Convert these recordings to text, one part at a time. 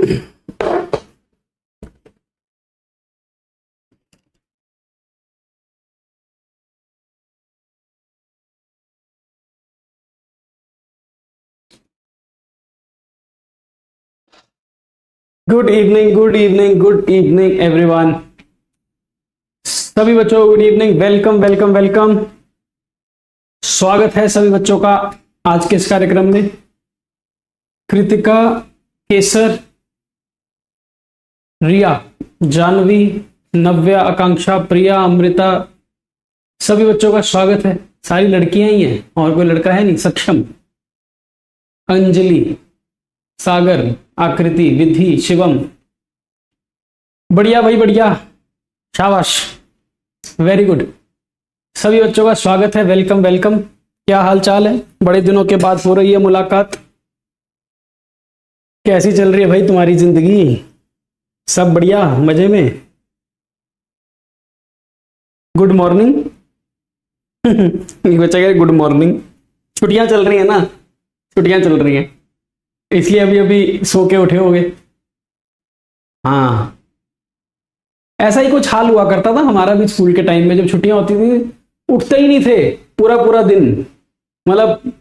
Good evening, good evening, good evening everyone. सभी बच्चों good evening, welcome welcome welcome. स्वागत है सभी बच्चों का आज के इस कार्यक्रम में। कृतिका, केसर, रिया, जानवी, नव्या, आकांक्षा, प्रिया, अमृता, सभी बच्चों का स्वागत है। सारी लड़कियां ही हैं और कोई लड़का है नहीं। सक्षम, अंजलि, सागर, आकृति, विधि, शिवम, बढ़िया भाई बढ़िया, शाबाश, वेरी गुड। सभी बच्चों का स्वागत है, वेलकम वेलकम। क्या हाल चाल है? बड़े दिनों के बाद हो रही है मुलाकात। कैसी चल रही है भाई तुम्हारी जिंदगी? सब बढ़िया, मजे में? Good morning. बच्चा कह गुड मॉर्निंग। छुट्टियां चल रही है ना, छुट्टियां चल रही हैं इसलिए अभी अभी सो के उठे होगे। हाँ, ऐसा ही कुछ हाल हुआ करता था हमारा भी स्कूल के टाइम में। जब छुट्टियां होती थी उठते ही नहीं थे पूरा पूरा दिन, मतलब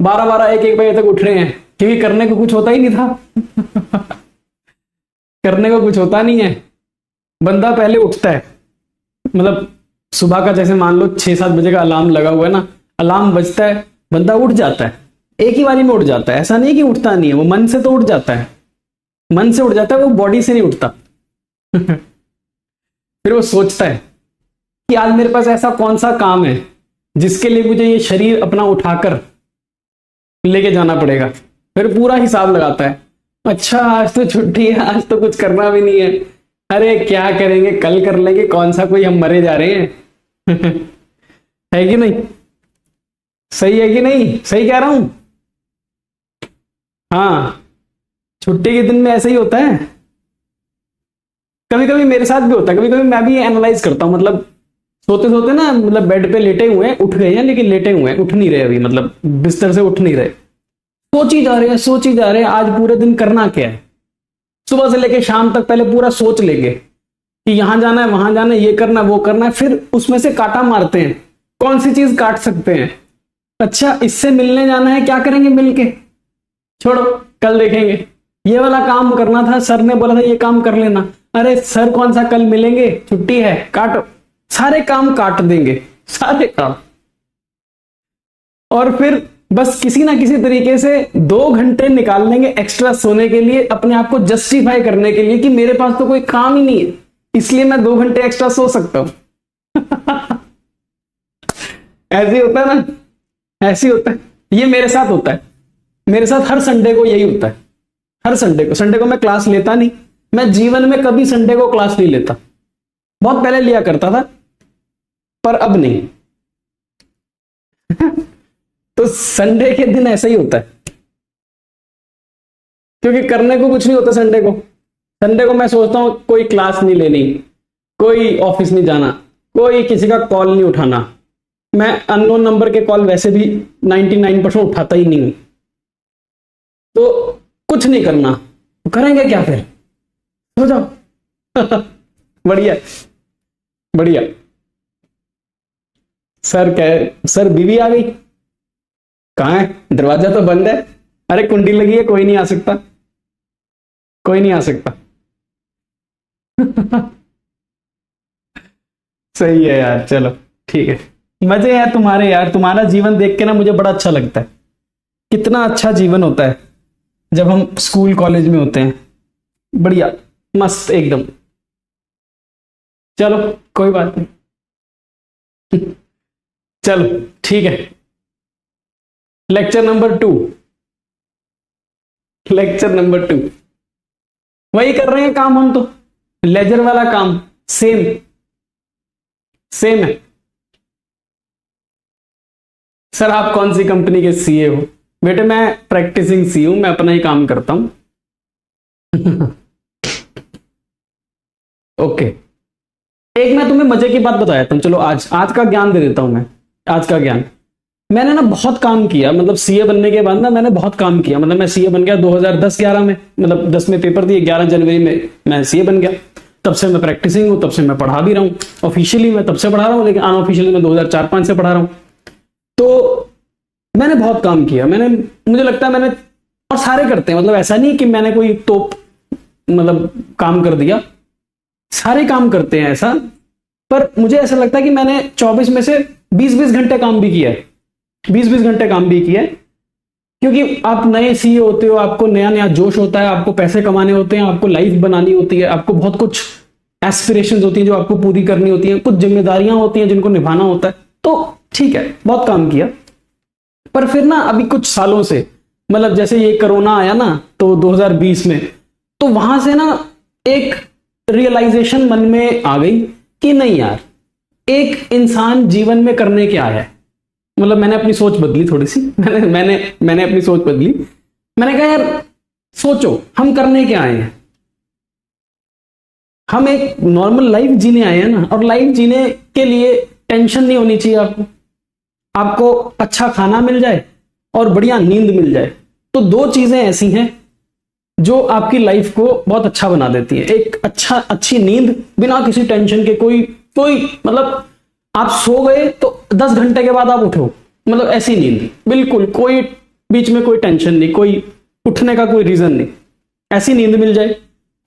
12-12 1-1 बजे तक उठ रहे हैं, क्योंकि करने को कुछ होता ही नहीं था। करने को कुछ होता नहीं है। बंदा पहले उठता है, मतलब सुबह का जैसे मान लो 6-7 बजे का अलार्म लगा हुआ है ना, अलार्म बजता है, बंदा उठ जाता है, एक ही बारी में उठ जाता है। ऐसा नहीं कि उठता नहीं है, वो मन से तो उठ जाता है, मन से उठ जाता है, वो बॉडी से नहीं उठता। फिर वो सोचता है कि आज मेरे पास ऐसा कौन सा काम है जिसके लिए मुझे ये शरीर अपना उठाकर लेके जाना पड़ेगा। फिर पूरा हिसाब लगाता है, अच्छा आज तो छुट्टी है, आज तो कुछ करना भी नहीं है, अरे क्या करेंगे, कल कर लेंगे, कौन सा कोई हम मरे जा रहे हैं। है कि नहीं? सही है कि नहीं? सही कह रहा हूं? हाँ, छुट्टी के दिन में ऐसा ही होता है। कभी कभी मेरे साथ भी होता है, कभी कभी मैं भी एनालाइज करता हूं, मतलब सोते सोते ना, मतलब बेड पे लेटे हुए हैं, उठ गए हैं लेकिन लेटे हुए हैं, उठ नहीं रहे अभी, मतलब बिस्तर से उठ नहीं रहे, सोची जा रहे हैं, सोची जा रहे हैं आज पूरे दिन करना क्या है। सुबह से लेके शाम तक पहले पूरा सोच लेंगे कि यहां जाना है, वहां जाना है, ये करना है, वो करना है, फिर उसमें से काटा मारते हैं, कौन सी चीज काट सकते हैं। अच्छा इससे मिलने जाना है, क्या करेंगे मिलके, छोड़ो कल देखेंगे। ये वाला काम करना था, सर ने बोला था ये काम कर लेना, अरे सर कौन सा कल मिलेंगे, छुट्टी है, काटो। सारे काम काट देंगे, सारे काम। और फिर बस किसी ना किसी तरीके से 2 घंटे निकाल लेंगे एक्स्ट्रा सोने के लिए, अपने आप को जस्टिफाई करने के लिए कि मेरे पास तो कोई काम ही नहीं है, इसलिए मैं 2 घंटे एक्स्ट्रा सो सकता हूं। ऐसे होता है ना, ऐसे होता है। ये मेरे साथ होता है, मेरे साथ हर संडे को यही होता है। हर संडे को मैं क्लास लेता नहीं, मैं जीवन में कभी संडे को क्लास नहीं लेता। बहुत पहले लिया करता था पर अब नहीं। तो संडे के दिन ऐसा ही होता है, क्योंकि करने को कुछ नहीं होता संडे को। संडे को मैं सोचता हूं कोई क्लास नहीं लेनी, कोई ऑफिस नहीं जाना, कोई किसी का कॉल नहीं उठाना। मैं अननोन नंबर के कॉल वैसे भी 99% उठाता ही नहीं हूं, तो कुछ नहीं करना, तो करेंगे क्या फिर, हो जाओ। बढ़िया बढ़िया। सर कह, सर बीवी आ गई, कहां है, दरवाजा तो बंद है, अरे कुंडी लगी है, कोई नहीं आ सकता, कोई नहीं आ सकता। सही है यार, चलो ठीक है, मजे हैं तुम्हारे यार। तुम्हारा जीवन देख के ना मुझे बड़ा अच्छा लगता है। कितना अच्छा जीवन होता है जब हम स्कूल कॉलेज में होते हैं, बढ़िया मस्त एकदम। चलो कोई बात नहीं। चलो ठीक है, लेक्चर नंबर 2, लेक्चर नंबर 2 वही कर रहे हैं काम हम तो, लेजर वाला काम, सेम सेम है। सर आप कौन सी कंपनी के सीए हो? बेटे मैं प्रैक्टिसिंग सी हूं, मैं अपना ही काम करता हूं। ओके, एक मैं तुम्हें मजे की बात बताया था, चलो आज आज का ज्ञान दे देता हूं मैं, आज का ज्ञान। मैंने ना बहुत काम किया, मतलब सीए बनने के बाद ना मैंने बहुत काम किया। मतलब मैं सीए बन गया 2010-11 में, मतलब 10 में पेपर दिए, 11 जनवरी में मैं सीए बन गया। तब से मैं प्रैक्टिसिंग हूँ, तब से मैं पढ़ा भी रहा हूँ। ऑफिशियली मैं तब से पढ़ा रहा हूँ, लेकिन अनऑफिशियली मैं 2004-5 से पढ़ा रहा हूँ। तो मैंने बहुत काम किया, मैंने, मुझे लगता है मैंने, और सारे करते हैं, मतलब ऐसा नहीं कि मैंने कोई तोप मतलब काम कर दिया, सारे काम करते हैं ऐसा। पर मुझे ऐसा लगता है कि मैंने 24 में से 20-20 घंटे काम भी किया है, 20-20 घंटे काम भी किया है। क्योंकि आप नए सीए होते हो, आपको नया नया जोश होता है, आपको पैसे कमाने होते हैं, आपको लाइफ बनानी होती है, आपको बहुत कुछ एस्पिरेशंस होती हैं जो आपको पूरी करनी होती हैं, कुछ जिम्मेदारियां होती हैं जिनको निभाना होता है। तो ठीक है, बहुत काम किया। पर फिर ना अभी कुछ सालों से, मतलब जैसे ये कोरोना आया ना, तो 2020 में, तो वहां से ना एक रियलाइजेशन मन में आ गई कि नहीं यार, एक इंसान जीवन में करने क्या है। मतलब मैंने अपनी सोच बदली थोड़ी सी, मैंने अपनी सोच बदली। मैंने कहा यार सोचो, हम करने क्या आए हैं। हम एक नॉर्मल लाइफ जीने आए हैं ना, और लाइफ जीने के लिए टेंशन नहीं होनी चाहिए आपको। आपको अच्छा खाना मिल जाए और बढ़िया नींद मिल जाए, तो दो चीजें ऐसी हैं जो आपकी लाइफ को बहुत अच्छा बना देती है। एक अच्छी नींद बिना किसी टेंशन के, कोई कोई मतलब आप सो गए तो 10 घंटे के बाद आप उठो, मतलब ऐसी नींद, बिल्कुल कोई बीच में कोई टेंशन नहीं, कोई उठने का कोई रीजन नहीं, ऐसी नींद मिल जाए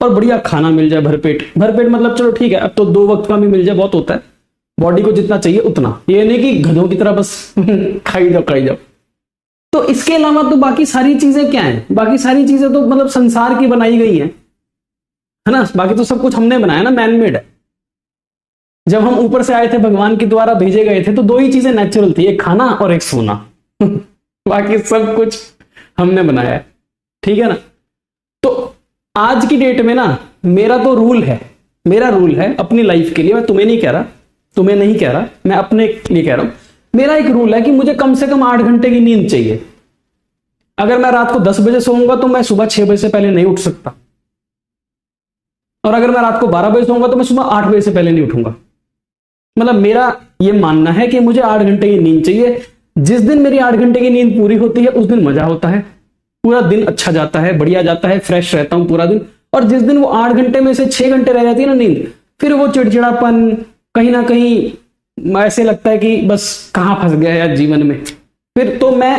और बढ़िया खाना मिल जाए भरपेट। भरपेट मतलब चलो ठीक है, अब तो 2 वक्त का भी मिल जाए बहुत होता है, बॉडी को जितना चाहिए उतना, ये नहीं कि गधों की तरह बस खाई जाओ। तो इसके अलावा तो बाकी सारी चीजें क्या है, बाकी सारी चीजें तो मतलब संसार की बनाई गई है ना। बाकी तो सब कुछ हमने बनाया ना, मैनमेड है। जब हम ऊपर से आए थे, भगवान के द्वारा भेजे गए थे, तो 2 ही चीजें नेचुरल थी, एक खाना और एक सोना। बाकी सब कुछ हमने बनाया है, ठीक है ना। तो आज की डेट में ना मेरा तो रूल है, मेरा रूल है अपनी लाइफ के लिए, मैं तुम्हें नहीं कह रहा, मैं अपने लिए कह रहा हूं। मेरा एक रूल है कि मुझे कम से कम 8 घंटे की नींद चाहिए। अगर मैं रात को 10 बजे सोऊंगा तो मैं सुबह 6 बजे से पहले नहीं उठ सकता, और अगर मैं रात को 12 बजे सोऊंगा तो मैं सुबह 8 बजे से पहले नहीं उठूंगा। मतलब मेरा यह मानना है कि मुझे 8 घंटे की नींद चाहिए। जिस दिन मेरी 8 घंटे की नींद पूरी होती है उस दिन मजा होता है, पूरा दिन अच्छा जाता है, बढ़िया जाता है, फ्रेश रहता हूं पूरा दिन। और जिस दिन वो 8 घंटे में से 6 घंटे रह जाती है ना नींद, फिर वो चिड़चिड़ापन, कहीं ना कहीं ऐसे लगता है कि बस कहां फंस गया यार जीवन में। फिर तो मैं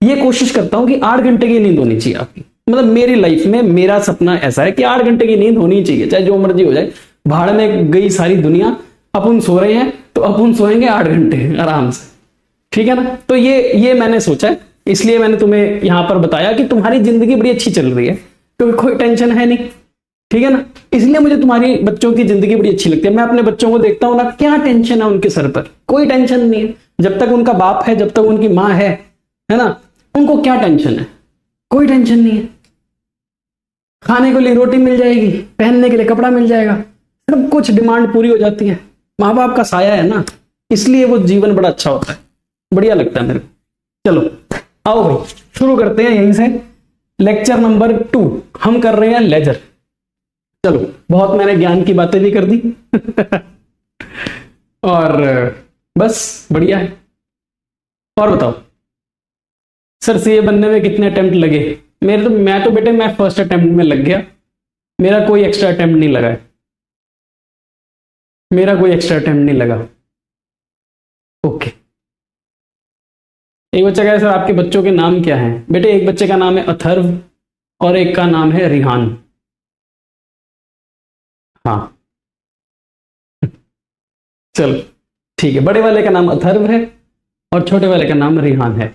ये कोशिश करता हूं कि 8 घंटे की नींद होनी चाहिए आपकी। मतलब मेरी लाइफ में मेरा सपना ऐसा है कि 8 घंटे की नींद होनी चाहिए, चाहे जो मर्जी हो जाए, भाड़ में गई सारी दुनिया, अपन सो रहे हैं तो अपन सोएंगे 8 घंटे आराम से, ठीक है ना। तो ये मैंने सोचा है, इसलिए मैंने तुम्हें यहां पर बताया कि तुम्हारी जिंदगी बड़ी अच्छी चल रही है क्योंकि कोई टेंशन है नहीं, ठीक है ना। इसलिए मुझे तुम्हारी बच्चों की जिंदगी बड़ी अच्छी लगती है। मैं अपने बच्चों को देखता हूं ना, क्या टेंशन है उनके सर पर, कोई टेंशन नहीं है। जब तक उनका बाप है, जब तक उनकी मां है ना, उनको क्या टेंशन है, कोई टेंशन नहीं है। खाने के लिए रोटी मिल जाएगी, पहनने के लिए कपड़ा मिल जाएगा, सब कुछ डिमांड पूरी हो जाती है। माँ बाप का साया है ना, इसलिए वो जीवन बड़ा अच्छा होता है, बढ़िया लगता है मेरे को। चलो आओ भाई शुरू करते हैं यहीं से। लेक्चर नंबर 2 हम कर रहे हैं लेजर। चलो बहुत मैंने ज्ञान की बातें भी कर दी और बस बढ़िया है। और बताओ सर सीए बनने में कितने अटेम्प्ट लगे? मैं तो बेटे मैं फर्स्ट अटेम्प्ट में लग गया, मेरा कोई एक्स्ट्रा अटेम्प्ट नहीं लगा है, मेरा कोई एक्स्ट्रा अटेम्प्ट नहीं लगा। ओके, एक बच्चा कह रहा है सर आपके बच्चों के नाम क्या हैं? बेटे एक बच्चे का नाम है अथर्व और एक का नाम है रिहान। हाँ चलो ठीक है, बड़े वाले का नाम अथर्व है और छोटे वाले का नाम रिहान है।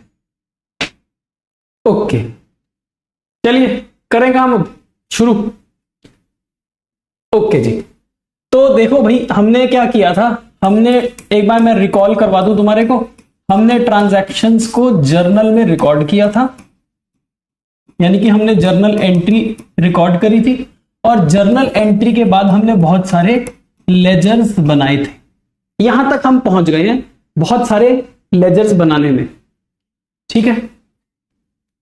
ओके चलिए करें काम अब शुरू। ओके जी, तो देखो भाई हमने क्या किया था, हमने एक बार मैं रिकॉल करवा दूं तुम्हारे को, हमने ट्रांजैक्शंस को जर्नल में रिकॉर्ड किया था, यानी कि हमने जर्नल एंट्री रिकॉर्ड करी थी, और जर्नल एंट्री के बाद हमने बहुत सारे लेजर्स बनाए थे। यहां तक हम पहुंच गए हैं बहुत सारे लेजर्स बनाने में, ठीक है।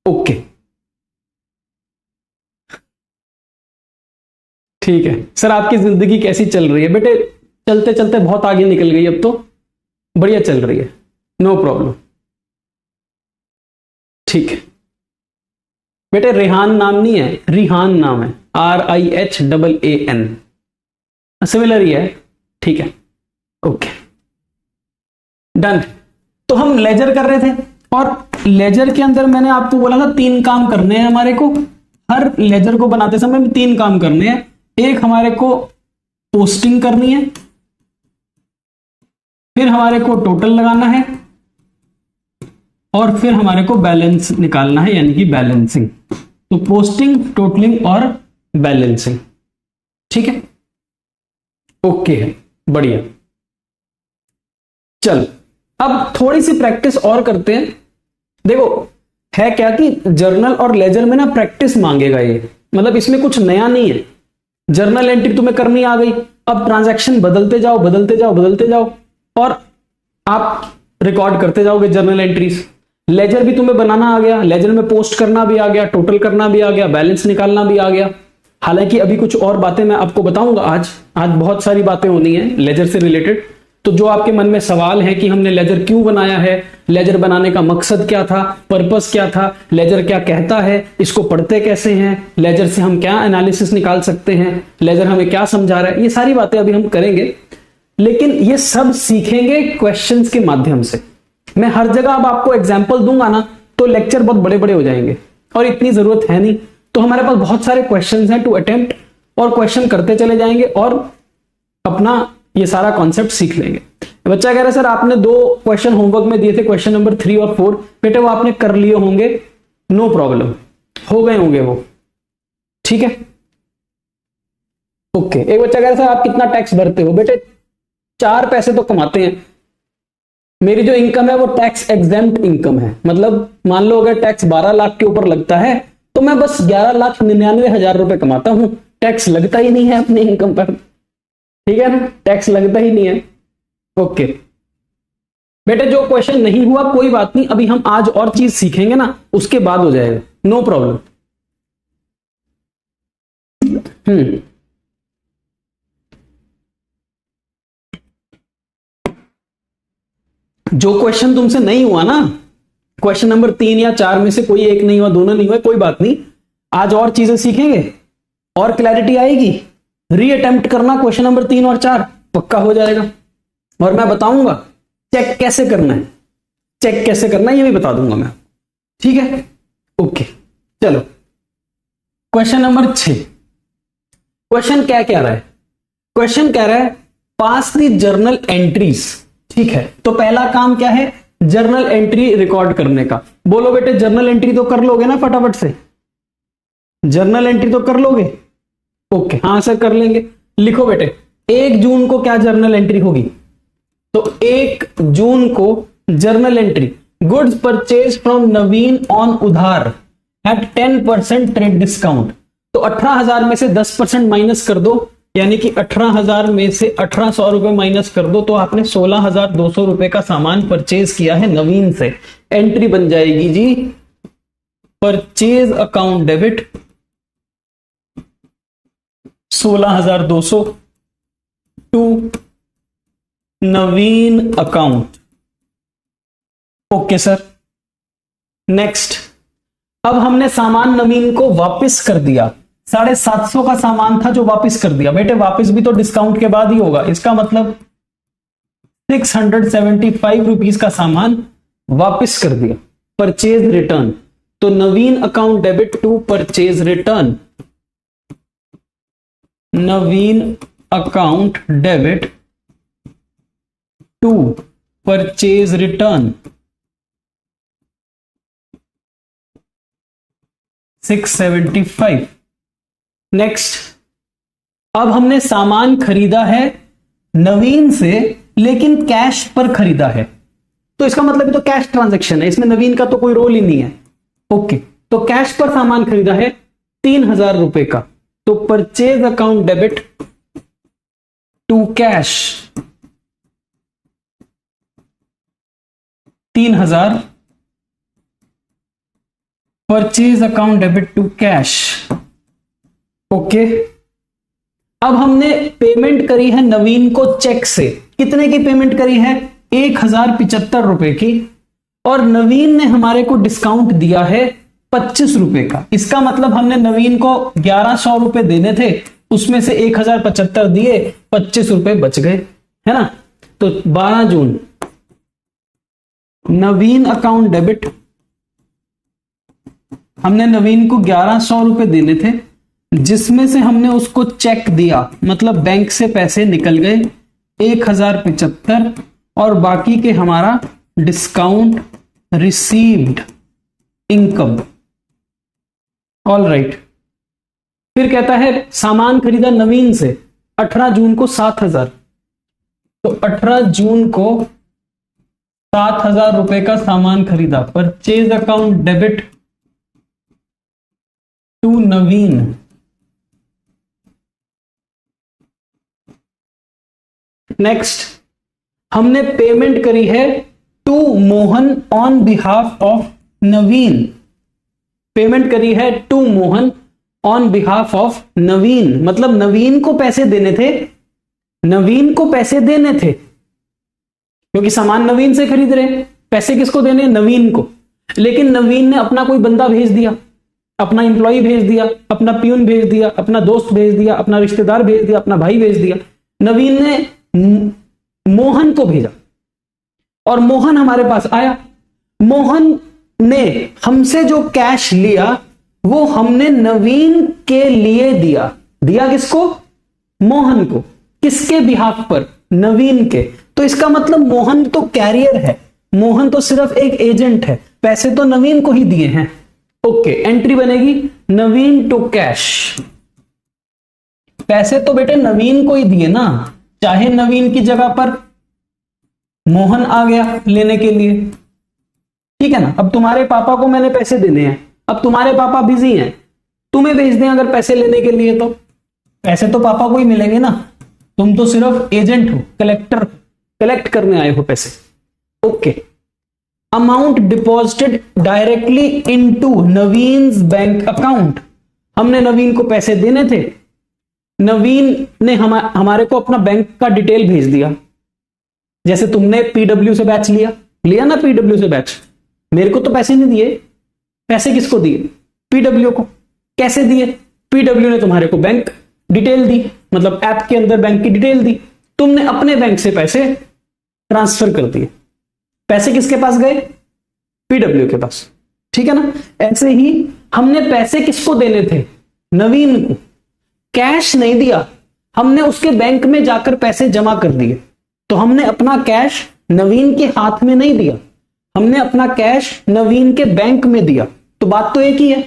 ओके ठीक है सर आपकी जिंदगी कैसी चल रही है? बेटे चलते चलते बहुत आगे निकल गई, अब तो बढ़िया चल रही है, नो प्रॉब्लम। ठीक है बेटे, रेहान नाम नहीं है, रिहान नाम है, RIHAAN, सिमिलर ही है, ठीक है, ओके डन। तो हम लेजर कर रहे थे और लेजर के अंदर मैंने आपको बोला था 3 काम करने हैं हमारे को, हर लेजर को बनाते समय 3 काम करने हैं। एक हमारे को पोस्टिंग करनी है, फिर हमारे को टोटल लगाना है, और फिर हमारे को बैलेंस निकालना है, यानी कि बैलेंसिंग। तो पोस्टिंग, टोटलिंग और बैलेंसिंग, ठीक है, ओके है, बढ़िया। चल अब थोड़ी सी प्रैक्टिस और करते हैं। देखो है क्या कि जर्नल और लेजर में ना प्रैक्टिस मांगेगा ये, मतलब इसमें कुछ नया नहीं है। जर्नल एंट्री तुम्हें करनी आ गई, अब ट्रांजैक्शन बदलते जाओ बदलते जाओ बदलते जाओ और आप रिकॉर्ड करते जाओगे जर्नल एंट्रीज। लेजर भी तुम्हें बनाना आ गया, लेजर में पोस्ट करना भी आ गया, टोटल करना भी आ गया, बैलेंस निकालना भी आ गया। हालांकि अभी कुछ और बातें मैं आपको बताऊंगा, आज बहुत सारी बातें होनी है लेजर से रिलेटेड। तो जो आपके मन में सवाल है कि हमने लेजर क्यों बनाया है, लेजर बनाने का मकसद क्या था, पर्पस क्या था, लेजर क्या कहता है, इसको पढ़ते कैसे हैं, लेजर से हम क्या एनालिसिस निकाल सकते हैं, लेजर हमें क्या समझा रहा है, ये सारी बातें अभी हम करेंगे। लेकिन ये सब सीखेंगे क्वेश्चंस के माध्यम से। मैं हर जगह अब आपको एग्जाम्पल दूंगा ना तो लेक्चर बहुत बड़े बड़े हो जाएंगे और इतनी जरूरत है नहीं। तो हमारे पास बहुत सारे क्वेश्चंस हैं टू अटेम्प्ट, और क्वेश्चन करते चले जाएंगे और अपना ये सारा कॉन्सेप्ट सीख लेंगे। बच्चा कह रहा है सर आपने 2 क्वेश्चन होमवर्क में दिए थे, क्वेश्चन नंबर 3 और 4, बेटे वो आपने कर लिए होंगे, नो प्रॉब्लम, हो गए होंगे वो, ठीक है, ओके। एक बच्चा कह रहा है सर आप कितना टैक्स भरते हो, बेटे 4 पैसे तो कमाते हैं। मेरी जो इनकम है वो टैक्स एग्जेम्प्ट इनकम है, मतलब मान लो अगर टैक्स 12 लाख के ऊपर लगता है तो मैं बस 11,99,000 रुपए कमाता हूं, टैक्स लगता ही नहीं है अपनी इनकम पर, ठीक है ना, टैक्स लगता ही नहीं है, ओके। बेटे जो क्वेश्चन नहीं हुआ कोई बात नहीं, अभी हम आज और चीज सीखेंगे ना उसके बाद हो जाएगा, नो प्रॉब्लम। जो क्वेश्चन तुमसे नहीं हुआ ना, क्वेश्चन नंबर 3 या 4 में से कोई एक नहीं हुआ, दोनों नहीं हुए, कोई बात नहीं, आज और चीजें सीखेंगे और क्लैरिटी आएगी। री अटेम्प्ट करना क्वेश्चन नंबर 3 और 4 पक्का हो जाएगा, और मैं बताऊंगा चेक कैसे करना है, चेक कैसे करना है ये भी बता दूंगा मैं, ठीक है, ओके। चलो क्वेश्चन नंबर 6, क्वेश्चन क्या कह रहा है, क्वेश्चन कह रहा है पास द जर्नल एंट्रीज, ठीक है। तो पहला काम क्या है, जर्नल एंट्री रिकॉर्ड करने का। बोलो बेटे जर्नल एंट्री तो कर लोगे ना फटाफट से, जर्नल एंट्री तो कर लोगे, ओके, हाँ सर कर लेंगे। लिखो बेटे 1 जून को क्या जर्नल एंट्री होगी, तो 1 जून को journal entry, goods purchase from Naveen on उधार एट 10% ट्रेड डिस्काउंट। तो 18,000 में से 10% माइनस कर दो, यानी कि 18,000 में से 1800 रुपए माइनस कर दो, तो आपने 16,200 रुपए का सामान परचेज किया है नवीन से। एंट्री बन जाएगी जी purchase account debit 16,200 to Naveen account, okay sir. Next, अब हमने सामान नवीन को वापस कर दिया, 750 का सामान था जो वापस कर दिया। बेटे वापस भी तो डिस्काउंट के बाद ही होगा, इसका मतलब 675 रुपीज का सामान वापस कर दिया, परचेज रिटर्न। तो Naveen account debit to purchase return, Naveen account debit to purchase return 675। Next, अब हमने सामान खरीदा है नवीन से लेकिन कैश पर खरीदा है, तो इसका मतलब तो कैश ट्रांजैक्शन है, इसमें नवीन का तो कोई रोल ही नहीं है, ओके। तो कैश पर सामान खरीदा है 3,000 रुपए का, तो purchase account debit to cash 3,000, purchase account debit to cash, okay. अब हमने पेमेंट करी है नवीन को चेक से, कितने की पेमेंट करी है 1,075 रुपए की, और नवीन ने हमारे को डिस्काउंट दिया है 25 रुपए का। इसका मतलब हमने नवीन को 1100 रुपए देने थे, उसमें से 1075 दिए, 25 रुपए बच गए, है ना। तो 12 जून नवीन अकाउंट डेबिट, हमने नवीन को 1100 रुपए देने थे, जिसमें से हमने उसको चेक दिया, मतलब बैंक से पैसे निकल गए 1075, और बाकी के हमारा discount received income. All right. फिर कहता है सामान खरीदा नवीन से 18 जून को 7000, तो 18 जून को 7000 रुपए का सामान खरीदा। Purchase account debit to Naveen. Next, हमने पेमेंट करी है to Mohan on behalf of Naveen. Payment करी है to Mohan on behalf of Naveen, मतलब नवीन को पैसे देने थे, नवीन को पैसे देने थे, क्योंकि सामान नवीन से खरीद रहे हैं, पैसे किसको देने? नवीन को। लेकिन नवीन ने अपना कोई बंदा भेज दिया, अपना इंप्लॉय भेज दिया, अपना प्यून भेज दिया, अपना दोस्त भेज दिया, अपना रिश्तेदार भेज दिया, अपना भाई भेज दिया। नवीन ने मोहन को भेजा और मोहन हमारे पास आया। मोहन ने हमसे जो कैश लिया वो हमने नवीन के लिए दिया। दिया किसको? मोहन को। किसके बिहाफ पर? नवीन के। तो इसका मतलब मोहन तो कैरियर है, मोहन तो सिर्फ एक एजेंट है, पैसे तो नवीन को ही दिए हैं। ओके, एंट्री बनेगी नवीन टू कैश। पैसे तो बेटे नवीन को ही दिए ना, चाहे नवीन की जगह पर मोहन आ गया लेने के लिए, ठीक है ना। अब तुम्हारे पापा को मैंने पैसे देने हैं, अब तुम्हारे पापा बिजी हैं, तुम्हें भेज दें अगर पैसे लेने के लिए, तो पैसे तो पापा को ही मिलेंगे ना, तुम तो सिर्फ एजेंट हो, कलेक्टर, कलेक्ट करने आए हो पैसे। Okay, amount deposited directly into Naveen's bank account. हमने नवीन को पैसे देने थे, नवीन ने हमारे को अपना बैंक का डिटेल भेज दिया। जैसे तुमने पीडब्ल्यू से बैच लिया ना, पीडब्ल्यू से बैच, मेरे को तो पैसे नहीं दिए, पैसे किसको दिए? पीडब्ल्यू को। कैसे दिए? पीडब्ल्यू ने तुम्हारे को बैंक डिटेल दी, मतलब ऐप के अंदर बैंक की डिटेल दी, तुमने अपने बैंक से पैसे ट्रांसफर कर दिए। पैसे किसके पास गए? पीडब्ल्यू के पास, ठीक है ना। ऐसे ही हमने पैसे किसको देने थे? नवीन को। कैश नहीं दिया, हमने उसके बैंक में जाकर पैसे जमा कर दिए। तो हमने अपना कैश नवीन के हाथ में नहीं दिया, हमने अपना कैश नवीन के बैंक में दिया। तो बात तो एक ही है,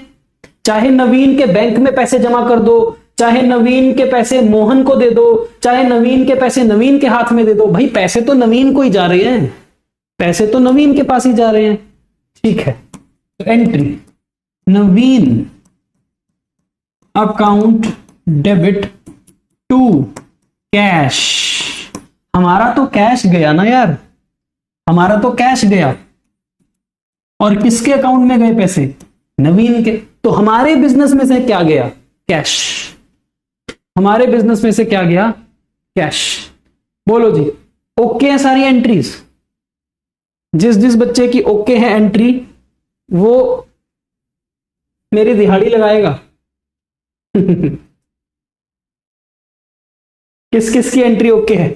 चाहे नवीन के बैंक में पैसे जमा कर दो, चाहे नवीन के पैसे मोहन को दे दो, चाहे नवीन के पैसे नवीन के हाथ में दे दो, भाई पैसे तो नवीन को ही जा रहे हैं, पैसे तो नवीन के पास ही जा रहे हैं, ठीक है। तो entry Naveen account debit to cash. हमारा तो कैश गया ना यार, हमारा तो कैश गया, और किसके अकाउंट में गए पैसे? नवीन के। तो हमारे बिजनेस में से क्या गया? कैश। हमारे बिजनेस में से क्या गया? कैश। बोलो जी, ओके है सारी एंट्रीज? जिस जिस बच्चे की ओके है एंट्री, वो मेरी दिहाड़ी लगाएगा। किस किस की एंट्री ओके है?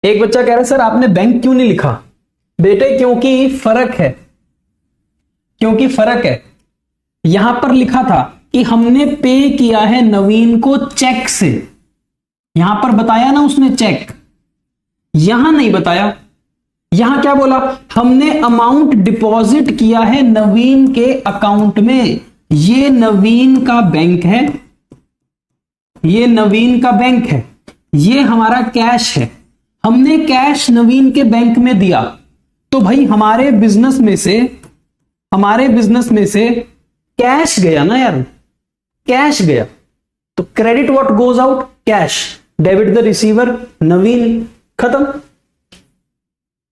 एक बच्चा कह रहा है सर आपने बैंक क्यों नहीं लिखा? बेटे क्योंकि फर्क है, क्योंकि फर्क है। यहां पर लिखा था कि हमने पे किया है नवीन को चेक से, यहां पर बताया ना उसने चेक, यहां नहीं बताया। यहां क्या बोला? हमने अमाउंट डिपॉजिट किया है नवीन के अकाउंट में। ये नवीन का बैंक है, ये नवीन का बैंक है, ये हमारा कैश है। हमने कैश नवीन के बैंक में दिया, तो भाई हमारे बिजनेस में से कैश गया ना यार, कैश गया। तो credit what goes out? Cash. Debit the receiver Naveen. खत्म।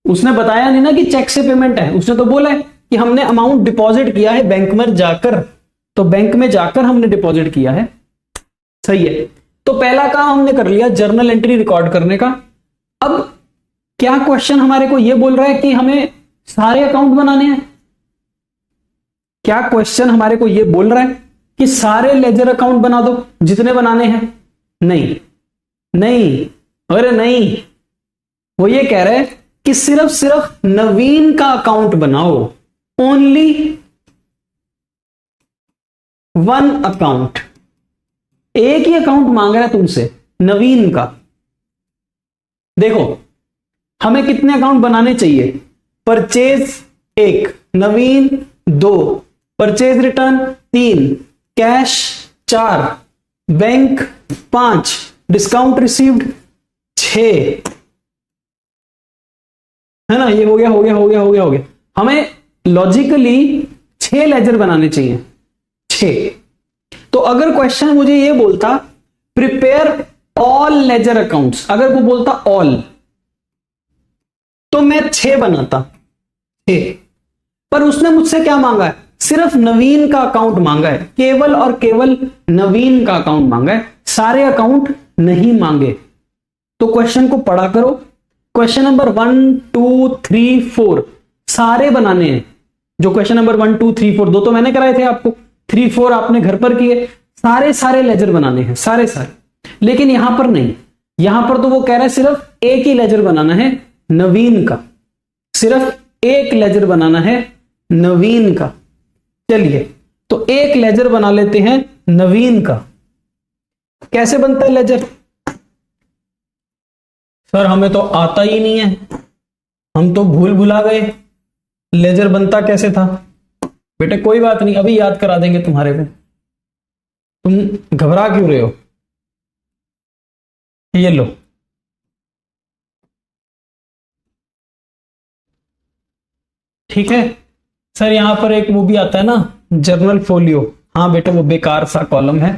उसने बताया नहीं ना कि चेक से पेमेंट है, उसने तो बोला है कि हमने अमाउंट डिपॉजिट किया है बैंक में जाकर, तो बैंक में जाकर हमने डिपॉजिट किया है। सही है, तो पहला काम हमने कर लिया जर्नल एंट्री रिकॉर्ड करने का। अब क्या क्वेश्चन हमारे को यह बोल रहा है कि हमें सारे अकाउंट बनाने हैं? क्या क्वेश्चन हमारे को यह बोल रहा है कि सारे लेजर अकाउंट बना दो जितने बनाने हैं? नहीं नहीं, अरे नहीं, वो ये कह रहे हैं कि सिर्फ नवीन का अकाउंट बनाओ, ओनली वन अकाउंट। एक ही अकाउंट मांग रहा है तुमसे, नवीन का। देखो हमें कितने अकाउंट बनाने चाहिए? परचेज 1, नवीन 2, purchase return 3, cash 4, bank 5, discount received 6, है ना? ये हो गया हो गया हो गया हो गया हो गया। हमें लॉजिकली 6 लेजर बनाने चाहिए, 6। तो अगर क्वेश्चन मुझे ये बोलता प्रिपेयर ऑल लेजर अकाउंट्स, अगर वो बोलता ऑल, तो मैं 6 बनाता, 6। पर उसने मुझसे क्या मांगा है? सिर्फ नवीन का अकाउंट मांगा है, केवल और केवल नवीन का अकाउंट मांगा है, सारे अकाउंट नहीं मांगे। तो क्वेश्चन को पढ़ा करो। क्वेश्चन नंबर 1 2 3 4 सारे बनाने हैं। जो क्वेश्चन नंबर 1 2 3 4 दो तो मैंने कराए थे आपको, 3 4 आपने घर पर किए। सारे लेजर बनाने हैं, सारे। लेकिन यहां पर नहीं, यहां पर तो वो कह रहा है सिर्फ एक ही लेजर बनाना है, नवीन का। सिर्फ एक लेजर बनाना है, नवीन का। चलिए तो एक लेजर बना लेते हैं नवीन का। कैसे बनता है लेजर? सर हमें तो आता ही नहीं है, हम तो भुला गए, लेजर बनता कैसे था? बेटे कोई बात नहीं, अभी याद करा देंगे तुम्हारे को, तुम घबरा क्यों रहे हो? ये लो, ठीक है। सर यहां पर एक वो भी आता है ना, जर्नल फोलियो। हाँ बेटे वो बेकार सा कॉलम है,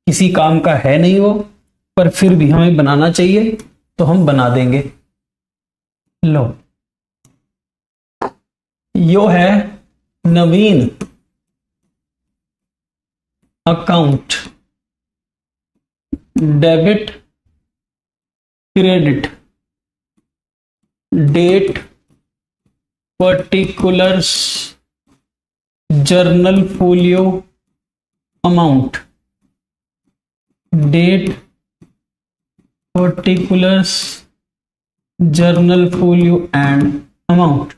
किसी काम का है नहीं वो, पर फिर भी हमें बनाना चाहिए तो हम बना देंगे। लो, यो है Naveen account, debit credit, date particulars, journal folio amount, date particulars, journal folio and amount.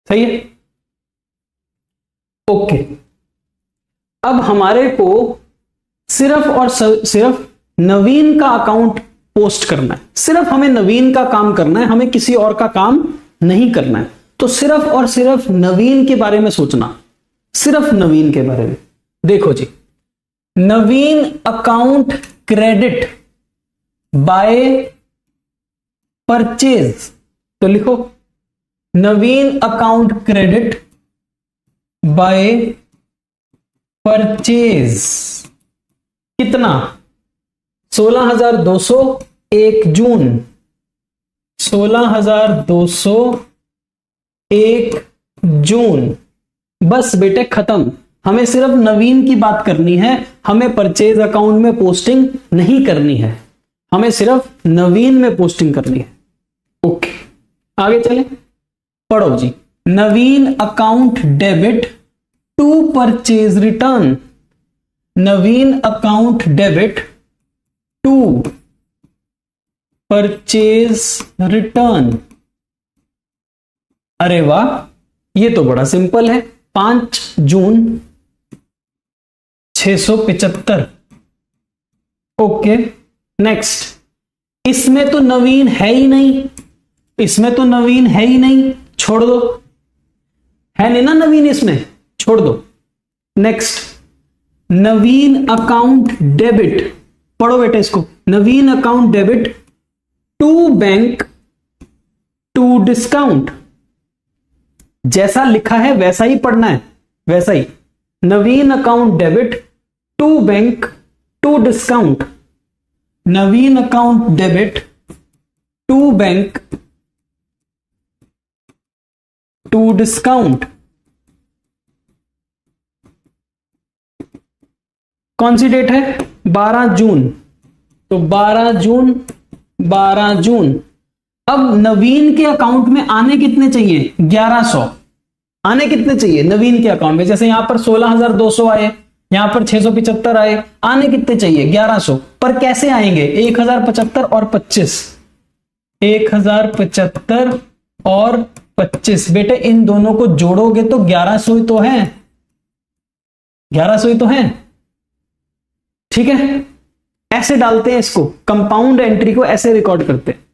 सही है, ओके। अब हमारे को सिर्फ और सिर्फ नवीन का अकाउंट पोस्ट करना है, सिर्फ हमें नवीन का काम करना है, हमें किसी और का काम नहीं करना है। तो सिर्फ और सिर्फ नवीन के बारे में सोचना, सिर्फ नवीन के बारे में। देखो जी, Naveen account credit by purchase, तो लिखो नवीन अकाउंट क्रेडिट बाय परचेज। कितना? 16,200 1 जून, 16,200 1 जून। बस बेटे खत्म, हमें सिर्फ नवीन की बात करनी है, हमें परचेज अकाउंट में पोस्टिंग नहीं करनी है, हमें सिर्फ नवीन में पोस्टिंग करनी है। ओके आगे चले, पढ़ो जी। Naveen account debit to purchase return, Naveen account debit to purchase return. अरे वाह, ये तो बड़ा सिंपल है। 5 जून 675। Okay next. इसमें तो नवीन है ही नहीं, इसमें तो नवीन है ही नहीं, छोड़ दो, है नहीं ना नवीन इसमें, छोड़ दो। नेक्स्ट, नवीन अकाउंट डेबिट, पढ़ो बेटा इसको, Naveen account debit to bank to discount. जैसा लिखा है वैसा ही पढ़ना है, वैसा ही। Naveen account debit to bank to discount, Naveen account debit to bank to discount. कौन सी डेट है? 12 जून। तो 12 जून, 12 जून। अब नवीन के अकाउंट में आने कितने चाहिए? 1100 आने कितने चाहिए नवीन के अकाउंट में? जैसे यहां पर 16,200 आए, यहां पर 675 आए, आने कितने चाहिए? 1100। पर कैसे आएंगे? 1075 और 25, 1075 और 25। बेटे इन दोनों को जोड़ोगे तो 1100 ही तो है, 1100 ही तो है। ठीक है, ऐसे डालते हैं इसको, कंपाउंड एंट्री को ऐसे रिकॉर्ड करते हैं।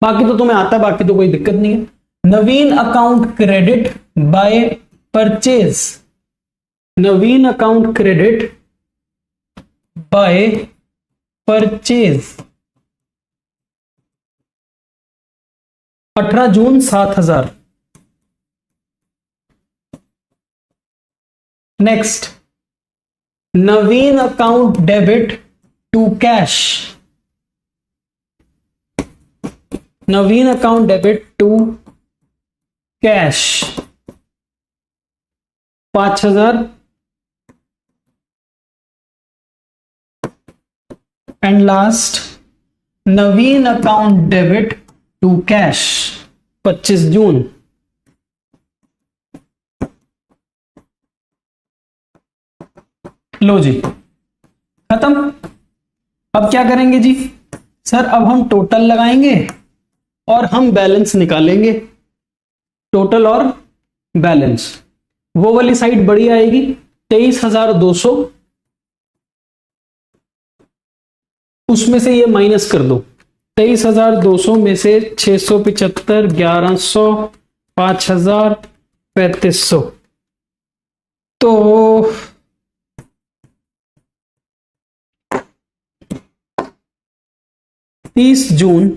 बाकी तो तुम्हें आता है, बाकी तो कोई दिक्कत नहीं है। Naveen account credit by purchase, Naveen account credit by purchase. 18 June 7,000। Next, Naveen account debit to cash, Naveen account debit to cash 5,000। And last, Naveen account debit to cash 25 June. लो जी, खत्म। अब क्या करेंगे जी? सर अब हम टोटल लगाएंगे और हम बैलेंस निकालेंगे, टोटल और बैलेंस। वो वाली साइड बड़ी आएगी 23,200, उसमें से ये माइनस कर दो। 23,200 में से 675, 1100, 5,000, 3500। तो 30 June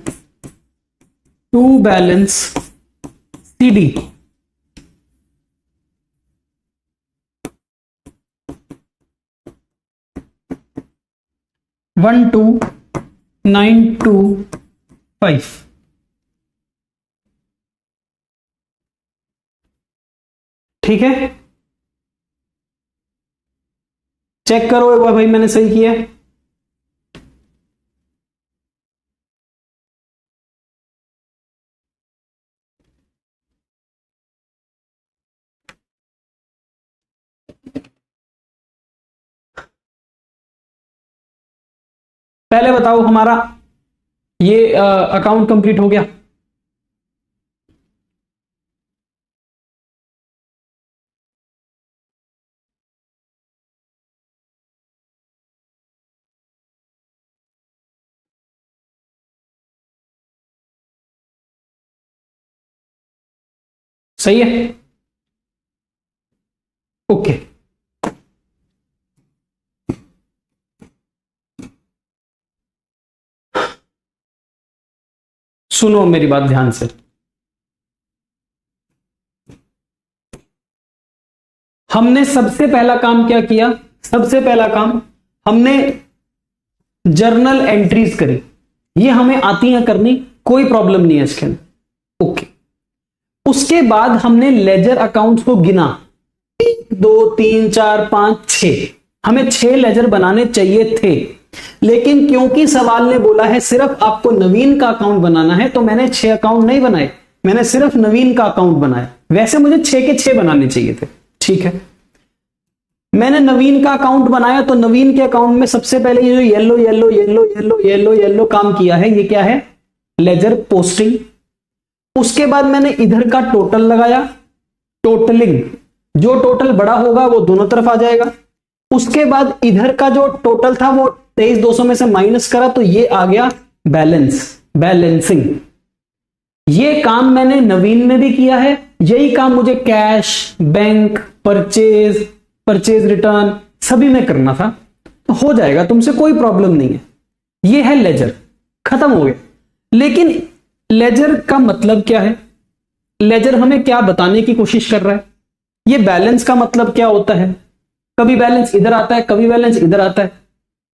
to balance CD, one two 925। ठीक है, चेक करो एक बार भाई मैंने सही किया है। पहले बताओ हमारा ये अकाउंट कंप्लीट हो गया? सही है, ओके। सुनो मेरी बात ध्यान से। हमने सबसे पहला काम क्या किया? सबसे पहला काम हमने जर्नल एंट्रीज करी। ये हमें आती हैं करनी, कोई प्रॉब्लम नहीं है इसके अंदर, ओके। उसके बाद हमने लेजर अकाउंट्स को गिना, 1 2 3 4 5 6। हमें 6 लेजर बनाने चाहिए थे, लेकिन क्योंकि सवाल ने बोला है सिर्फ आपको नवीन का अकाउंट बनाना है, तो मैंने 6 अकाउंट नहीं बनाए, मैंने सिर्फ नवीन का अकाउंट बनाया। वैसे मुझे 6 के 6 बनाने चाहिए थे, ठीक है। मैंने नवीन का अकाउंट बनाया, तो नवीन के अकाउंट में सबसे पहले ये जो yellow yellow yellow yellow yellow yellow काम किया है, ये क्या है? Ledger posting. उसके बाद मैंने इधर का टोटल लगाया, टोटलिंग। जो टोटल बड़ा होगा वो दोनों तरफ आ जाएगा। उसके बाद इधर का जो टोटल था वो 23,200 में से माइनस करा, तो ये आ गया बैलेंस, बैलेंसिंग। ये काम मैंने नवीन में भी किया है, यही काम मुझे cash, bank, purchase, purchase return सभी में करना था, तो हो जाएगा, तुमसे कोई प्रॉब्लम नहीं है। ये है लेजर, खत्म हो गया। लेकिन लेजर का मतलब क्या है? लेजर हमें क्या बताने की कोशिश कर रहा है? ये बैलेंस का मतलब क्या होता है? कभी बैलेंस इधर आता है, कभी बैलेंस इधर आता है।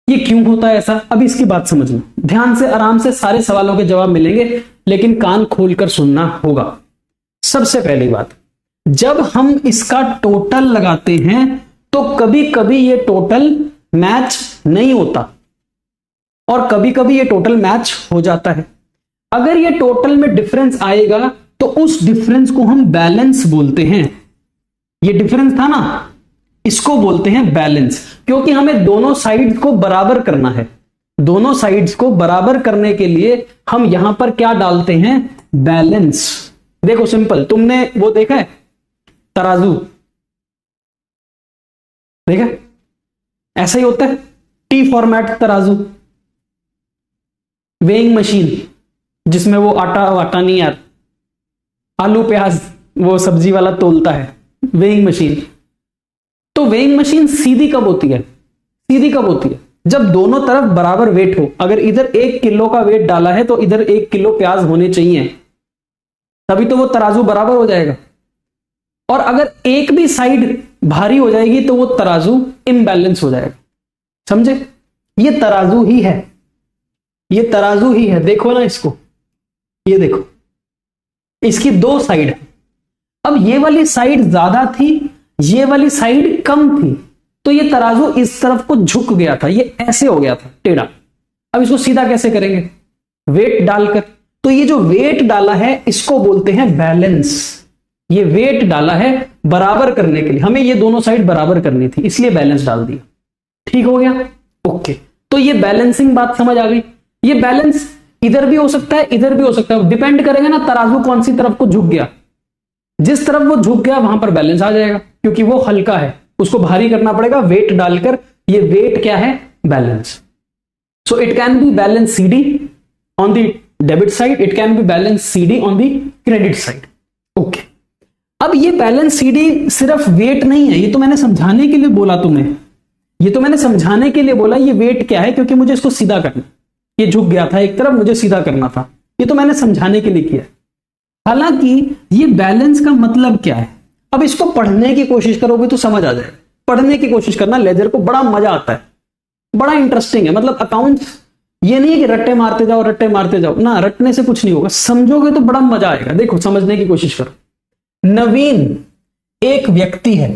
ये क्यों होता है ऐसा? अब इसकी बात समझना ध्यान से, आराम से सारे सवालों के जवाब मिलेंगे, लेकिन कान खोलकर सुनना होगा। सबसे पहली बात, जब हम इसका टोटल लगाते हैं तो कभी कभी ये टोटल मैच नहीं होता और कभी कभी ये टोटल मैच हो जाता है। अगर ये टोटल में डिफरेंस आएगा तो उस डिफरेंस को हम बैलेंस बोलते हैं। ये डिफरेंस था ना, इसको बोलते हैं बैलेंस, क्योंकि हमें दोनों साइड्स को बराबर करना है। दोनों साइड्स को बराबर करने के लिए हम यहां पर क्या डालते हैं? बैलेंस। देखो सिंपल, तुमने वो देखा है तराजू, देखा? ऐसा ही होता है, टी फॉर्मेट तराजू, वेइंग मशीन जिसमें वो आटा नहीं यार, आलू प्याज वो सब्जी वाला तोलता है, वेइंग मशीन। तो वेइंग मशीन सीधी कब होती है? सीधी कब होती है? जब दोनों तरफ बराबर वेट हो। अगर इधर 1 किलो का वेट डाला है तो इधर 1 किलो प्याज होने चाहिए, तभी तो वो तराजू बराबर हो जाएगा। और अगर एक भी साइड भारी हो जाएगी तो वो तराजू इम्बैलेंस हो जाएगा। समझे? ये तराजू ही है, ये तराजू ही है। देखो ना इसको, ये देखो, इसकी 2 साइड है। अब ये वाली साइड ज्यादा थी, ये वाली साइड कम थी, तो ये तराजू इस तरफ को झुक गया था, ये ऐसे हो गया था टेढ़ा। अब इसको सीधा कैसे करेंगे? वेट डालकर। तो ये जो वेट डाला है इसको बोलते हैं बैलेंस। ये वेट डाला है बराबर करने के लिए, हमें ये दोनों साइड बराबर करनी थी, इसलिए बैलेंस डाल दिया। ठीक हो गया? ओके, तो ये बैलेंसिंग बात समझ आ गई। ये बैलेंस इधर भी हो सकता है, इधर भी हो सकता है, डिपेंड करेगा ना तराजू कौन सी तरफ को झुक गया। जिस तरफ वो झुक गया वहां पर बैलेंस आ जाएगा, क्योंकि वो हल्का है, उसको भारी करना पड़ेगा वेट डालकर। ये वेट क्या है? Balance. So it can be balance CD on the debit side, it can be balance CD on the credit side. Okay, अब ये बैलेंस CD सिर्फ वेट नहीं है, ये तो मैंने समझाने के लिए बोला तुम्हें, ये तो मैंने समझाने के लिए बोला ये वेट क्या है, क्योंकि मुझे इसको सीधा करना, ये झुक गया था एक तरफ, मुझे सीधा करना था, ये तो मैंने समझाने के लिए किया। हालांकि ये बैलेंस का मतलब क्या है, अब इसको पढ़ने की कोशिश करोगे तो समझ आ जाएगा। पढ़ने की कोशिश करना लेजर को, बड़ा मजा आता है, बड़ा इंटरेस्टिंग है। मतलब अकाउंट्स ये नहीं है कि रट्टे मारते जाओ रट्टे मारते जाओ ना, रटने से कुछ नहीं होगा, समझोगे तो बड़ा मजा आएगा। देखो समझने की कोशिश करो। नवीन एक व्यक्ति है,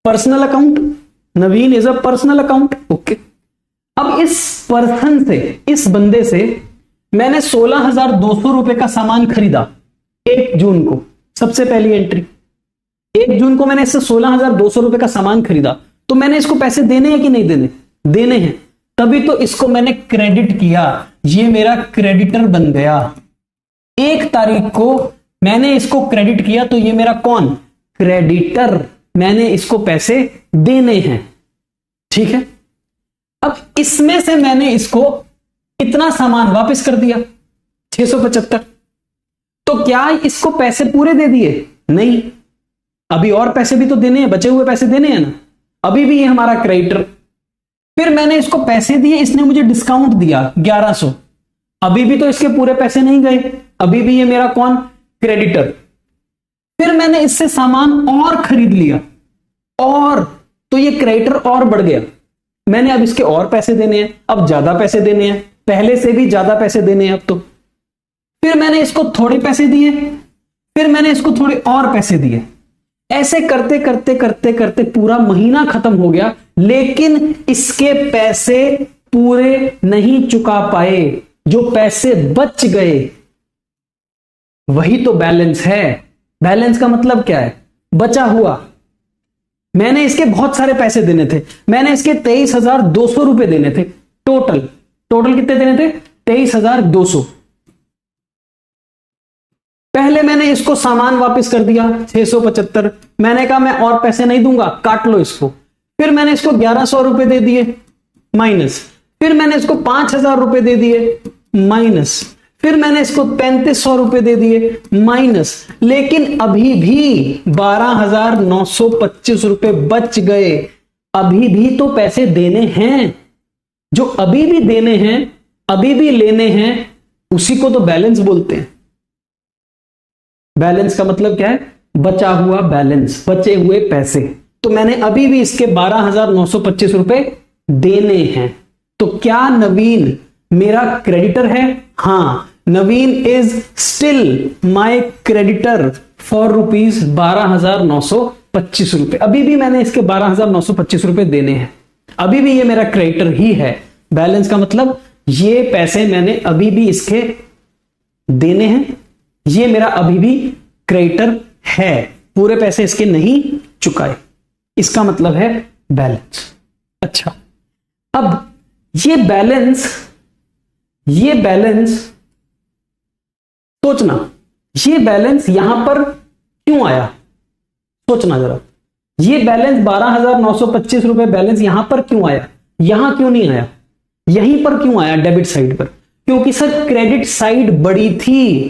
personal account, Naveen is a personal account. Okay, अब इस पर्सन से, इस बंदे से मैंने 16,200 रुपए का सामान खरीदा 1 जून को, सबसे पहली एंट्री। 1 जून को मैंने इससे 16,200 रुपए का सामान खरीदा, तो मैंने इसको पैसे देने हैं कि नहीं देने? देने हैं, तभी तो इसको मैंने क्रेडिट किया, ये मेरा क्रेडिटर बन गया। 1 तारीख को मैंने इसको क्रेडिट किया, तो ये मेरा कौन? क्रेडिटर। मैंने इसको पैसे देने हैं, ठीक है। अब इसमें से मैंने इसको इतना सामान वापस कर दिया 675, तो क्या इसको पैसे पूरे दे दिए? नहीं, अभी और पैसे भी तो देने हैं, बचे हुए पैसे देने हैं ना, अभी भी ये हमारा क्रेडिटर। फिर मैंने इसको पैसे दिए, इसने मुझे डिस्काउंट दिया 1100, अभी भी तो इसके पूरे पैसे नहीं गए, अभी भी ये मेरा कौन? क्रेडिटर। फिर मैंने इससे सामान और खरीद लिया, और तो ये क्रेडिटर और बढ़ गया। मैंने अब इसके और पैसे देने हैं, अब ज्यादा पैसे देने हैं, पहले से भी ज्यादा पैसे देने हैं अब तो। फिर मैंने इसको थोड़े पैसे दिए, फिर मैंने इसको थोड़े और पैसे दिए। ऐसे करते करते करते करते पूरा महीना खत्म हो गया, लेकिन इसके पैसे पूरे नहीं चुका पाए। जो पैसे बच गए वही तो बैलेंस है। बैलेंस का मतलब क्या है? बचा हुआ। मैंने इसके बहुत सारे पैसे देने थे, मैंने इसके 23,200 रुपए देने थे टोटल। टोटल कितने देने थे? 23,200। पहले मैंने इसको सामान वापस कर दिया 675, मैंने कहा मैं और पैसे नहीं दूंगा, काट लो इसको। फिर मैंने इसको 1100 रुपए दे दिए माइनस, फिर मैंने इसको 5,000 रुपए दे दिए माइनस, फिर मैंने इसको 3,500 रुपए दे दिए माइनस, लेकिन अभी भी 12,925 रुपए बच गए। अभी भी तो पैसे देने हैं, जो अभी भी देने हैं, अभी भी लेने हैं, उसी को तो बैलेंस बोलते हैं। बैलेंस का मतलब क्या है? बचा हुआ बैलेंस, बचे हुए पैसे। तो मैंने अभी भी इसके 12,925 रुपए देने हैं। तो क्या नवीन मेरा क्रेडिटर है? हां, Naveen is still my creditor for rupees 12,925 रुपए। अभी भी मैंने इसके 12,925 रुपए देने हैं, अभी भी ये मेरा क्रेडिटर ही है। बैलेंस का मतलब ये पैसे मैंने अभी भी इसके देने हैं, ये मेरा अभी भी क्रेडिटर है, पूरे पैसे इसके नहीं चुकाए, इसका मतलब है बैलेंस। अच्छा, अब ये बैलेंस सोचना, ये बैलेंस यहां पर क्यों आया? सोचना जरा, ये बैलेंस 12,925 रुपए बैलेंस यहां पर क्यों आया? यहां क्यों नहीं आया? यहीं पर क्यों आया डेबिट साइड पर? क्योंकि सर क्रेडिट साइड बड़ी थी,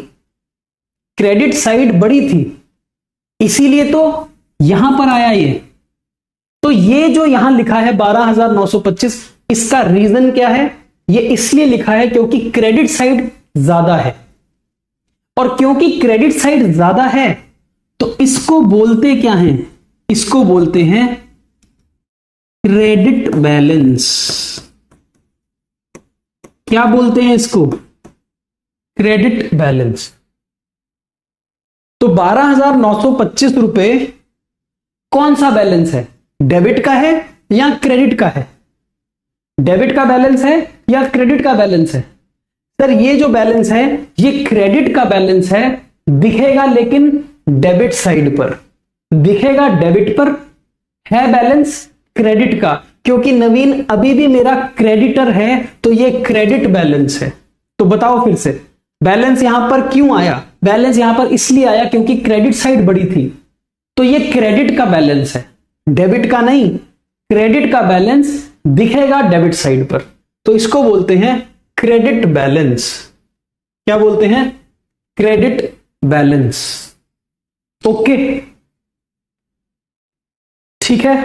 क्रेडिट साइड बड़ी थी, इसीलिए तो यहां पर आया ये। तो ये जो यहां लिखा है 12,925, इसका रीजन क्या है? ये इसलिए लिखा है क्योंकि क्रेडिट साइड ज्यादा है, और क्योंकि क्रेडिट साइड ज्यादा है तो इसको बोलते क्या हैं? इसको बोलते हैं क्रेडिट बैलेंस। क्या बोलते हैं इसको? Credit balance. तो 12,925 रुपए कौन सा बैलेंस है? डेबिट का है या क्रेडिट का है? डेबिट का बैलेंस है या क्रेडिट का बैलेंस है? सर ये जो बैलेंस है ये क्रेडिट का बैलेंस है, दिखेगा लेकिन डेबिट साइड पर दिखेगा, डेबिट पर है बैलेंस क्रेडिट का, क्योंकि नवीन अभी भी मेरा क्रेडिटर है, तो ये क्रेडिट बैलेंस है। तो बताओ फिर से, बैलेंस यहां पर क्यों आया? बैलेंस यहां पर इसलिए आया क्योंकि क्रेडिट साइड बड़ी थी, तो ये क्रेडिट का बैलेंस है, डेबिट का नहीं। क्रेडिट का बैलेंस दिखेगा डेबिट साइड पर, तो इसको बोलते हैं क्रेडिट बैलेंस। क्या बोलते हैं? Credit balance. ओके, ठीक है,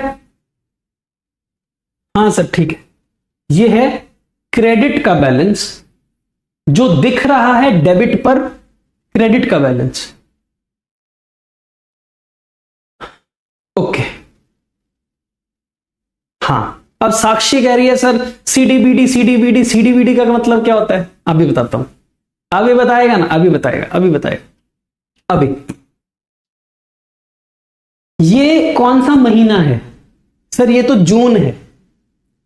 हां सर ठीक है। यह है क्रेडिट का बैलेंस, जो दिख रहा है डेबिट पर, क्रेडिट का बैलेंस। ओके, हां, अब साक्षी कह रही है सर सीडीबीडी सीडीबीडी सीडीबीडी का मतलब क्या होता है? अभी बताता हूं, अभी बताएगा ना, अभी बताएगा। अभी ये कौन सा महीना है? सर ये तो जून है,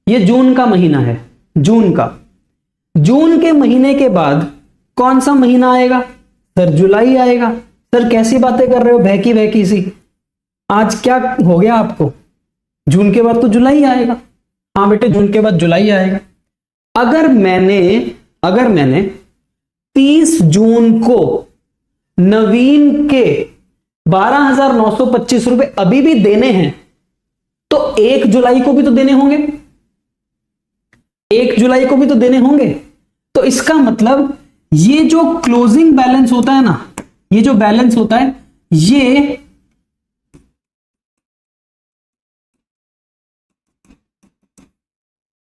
ये जून का महीना है, जून का। जून के महीने के बाद कौन सा महीना आएगा? सर जुलाई आएगा। सर कैसी बातें कर रहे हो, बहकी बहकी सी, आज क्या हो गया आपको? जून के बाद तो जुलाई आएगा। हाँ बेटे, जून के बाद जुलाई आएगा। अगर मैंने 30 जून को नवीन के 12,925 रुपए अभी भी देने हैं, तो 1 जुलाई को भी तो देने होंगे, 1 जुलाई को भी तो देने होंगे। तो इसका मतलब ये जो क्लोजिंग बैलेंस होता है ना, ये जो बैलेंस होता है, ये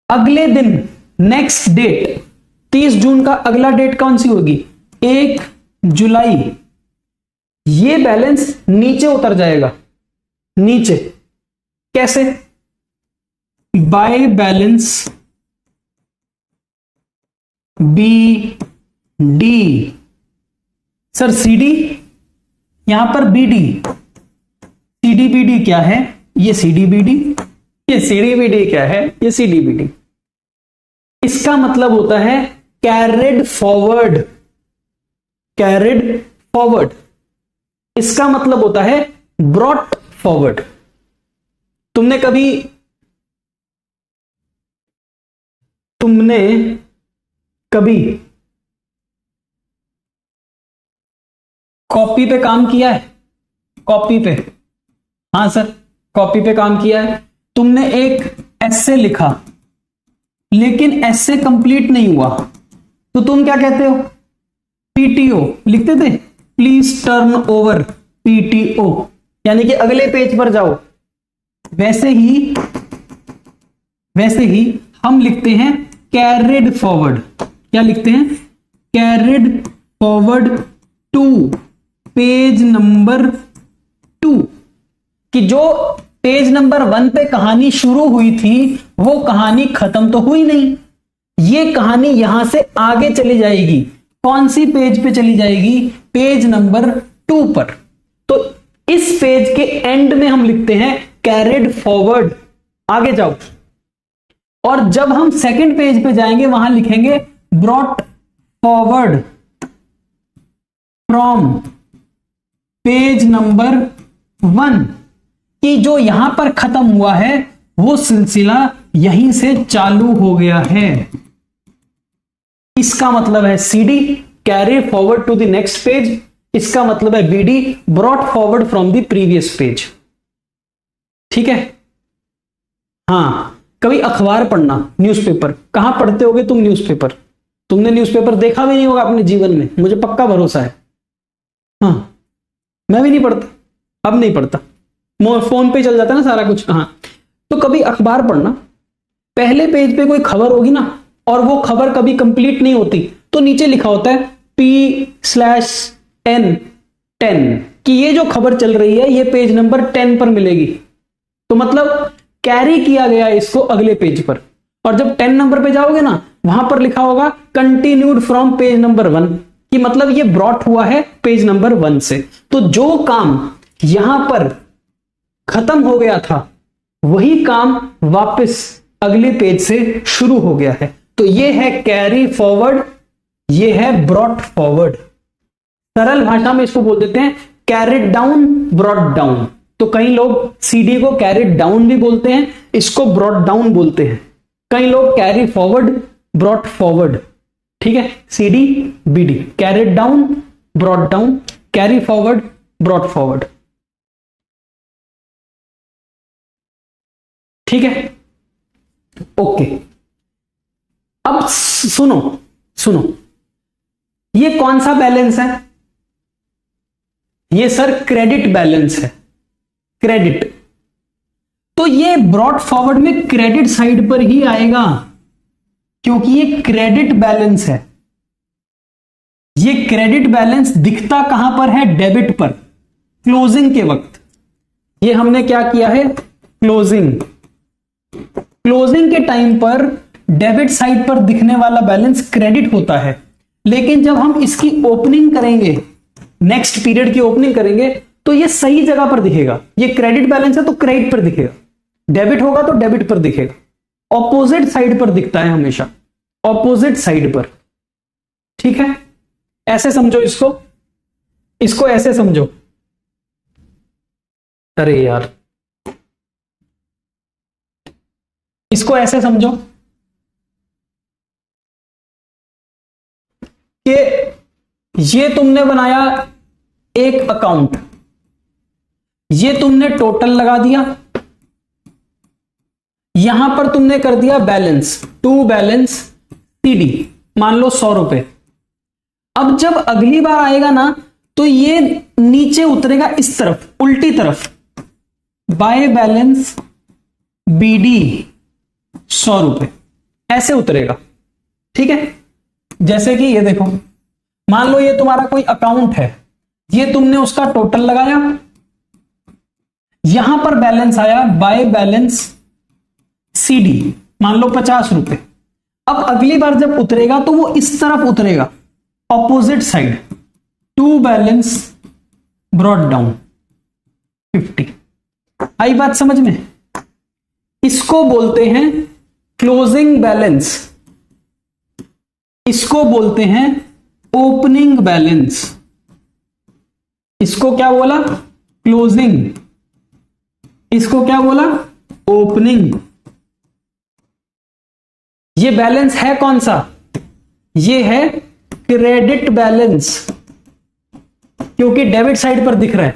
अगले दिन, नेक्स्ट डेट, 30 जून का अगला डेट कौन सी होगी? 1 जुलाई। ये बैलेंस नीचे उतर जाएगा, नीचे कैसे? By balance B D. Sir CD, यहां पर बीडी, सीडीबीडी क्या है? ये सीडीबीडी, ये सीडीबीडी क्या है? ये सीडीबीडी। इसका मतलब होता है कैरिड फॉरवर्ड, कैरिड फॉरवर्ड। इसका मतलब होता है ब्रॉट फॉरवर्ड। तुमने कभी कॉपी पे काम किया है? कॉपी पे, हां सर कॉपी पे काम किया है। तुमने एक एस्से लिखा, लेकिन एस्से कंप्लीट नहीं हुआ, तो तुम क्या कहते हो? पीटीओ लिखते थे, प्लीज टर्न ओवर पीटीओ, यानी कि अगले पेज पर जाओ। वैसे ही हम लिखते हैं कैरिड फॉरवर्ड। क्या लिखते हैं? Carried forward to page number 2, कि जो पेज नंबर 1 पे कहानी शुरू हुई थी, वो कहानी खत्म तो हुई नहीं, ये कहानी यहां से आगे चली जाएगी। कौन सी पेज पे चली जाएगी? पेज नंबर 2 पर। तो इस पेज के एंड में हम लिखते हैं कैरिड फॉरवर्ड, आगे जाओ। और जब हम सेकंड पेज पे जाएंगे वहां लिखेंगे brought forward from page number 1, कि जो यहां पर खत्म हुआ है वो सिलसिला यहीं से चालू हो गया है। इसका मतलब है CD carry forward to the next page, इसका मतलब है BD brought forward from the previous page. ठीक है। हां, कभी अखबार पढ़ना, न्यूज़पेपर, कहां पढ़ते होगे तुम न्यूज़पेपर? तुमने न्यूज़पेपर देखा भी नहीं होगा अपने जीवन में, मुझे पक्का भरोसा है। हाँ, मैं भी नहीं पढ़ता, अब नहीं पढ़ता, फोन पे चल जाता है ना सारा कुछ। हाँ, तो कभी अखबार पढ़ना, पहले पेज पे कोई खबर होगी ना, और वो खबर कभी कंप्लीट नहीं होती, तो नीचे लिखा होता है P/N10 कि ये जो खबर चल रही है ये पेज नंबर 10 पर मिलेगी। तो मतलब कैरी किया गया इसको अगले पेज पर। और जब 10 नंबर पे जाओगे ना, वहां पर लिखा होगा कंटिन्यूड फ्रॉम पेज नंबर 1, कि मतलब ये ब्रॉट हुआ है पेज नंबर 1 से। तो जो काम यहां पर खत्म हो गया था वही काम वापस अगले पेज से शुरू हो गया है। तो ये है कैरी फॉरवर्ड, ये है ब्रॉट फॉरवर्ड। सरल भाषा में इसको बोल देते हैं कैरिड डाउन, ब्रॉट डाउन। तो कई लोग सीडी को कैरिड डाउन भी बोलते हैं, इसको ब्रॉट डाउन बोलते हैं। कई लोग कैरी फॉरवर्ड, ब्रॉट फॉरवर्ड। ठीक है, CD BD, carried down, brought down, carry forward, brought forward. ठीक है, ओके। अब सुनो सुनो, ये कौन सा बैलेंस है? ये सर क्रेडिट बैलेंस है, क्रेडिट। तो ये ब्रॉट फॉरवर्ड में क्रेडिट साइड पर ही आएगा, क्योंकि ये क्रेडिट बैलेंस है। ये क्रेडिट बैलेंस दिखता कहां पर है? डेबिट पर, क्लोजिंग के वक्त। ये हमने क्या किया है? क्लोजिंग। क्लोजिंग के टाइम पर डेबिट साइड पर दिखने वाला बैलेंस क्रेडिट होता है, लेकिन जब हम इसकी ओपनिंग करेंगे, नेक्स्ट पीरियड की ओपनिंग करेंगे, तो ये सही जगह पर दिखेगा। ये क्रेडिट बैलेंस है तो क्रेडिट पर दिखेगा, डेबिट होगा तो डेबिट पर दिखेगा। ऑपोजिट साइड पर दिखता है हमेशा, ऑपोजिट साइड पर। ठीक है, ऐसे समझो इसको, इसको ऐसे समझो। अरे यार, इसको ऐसे समझो कि ये तुमने बनाया एक अकाउंट, ये तुमने टोटल लगा दिया, यहां पर तुमने कर दिया बैलेंस, टू बैलेंस सीडी, मान लो 100 रुपए। अब जब अगली बार आएगा ना, तो ये नीचे उतरेगा इस तरफ, उल्टी तरफ, बाय बैलेंस बीडी 100 रुपए, ऐसे उतरेगा। ठीक है, जैसे कि ये देखो, मान लो ये तुम्हारा कोई अकाउंट है, ये तुमने उसका टोटल लगाया, यहां पर बैलेंस आया बाय बैलेंस सीडी, मान लो 50 रुपए। अब अगली बार जब उतरेगा तो वो इस तरफ उतरेगा, opposite side, to balance brought down 50। आई बात समझ में? इसको बोलते हैं क्लोजिंग बैलेंस, इसको बोलते हैं ओपनिंग बैलेंस। इसको क्या बोला? क्लोजिंग। इसको क्या बोला? ओपनिंग। ये बैलेंस है कौन सा? ये है क्रेडिट बैलेंस, क्योंकि डेबिट साइड पर दिख रहा है।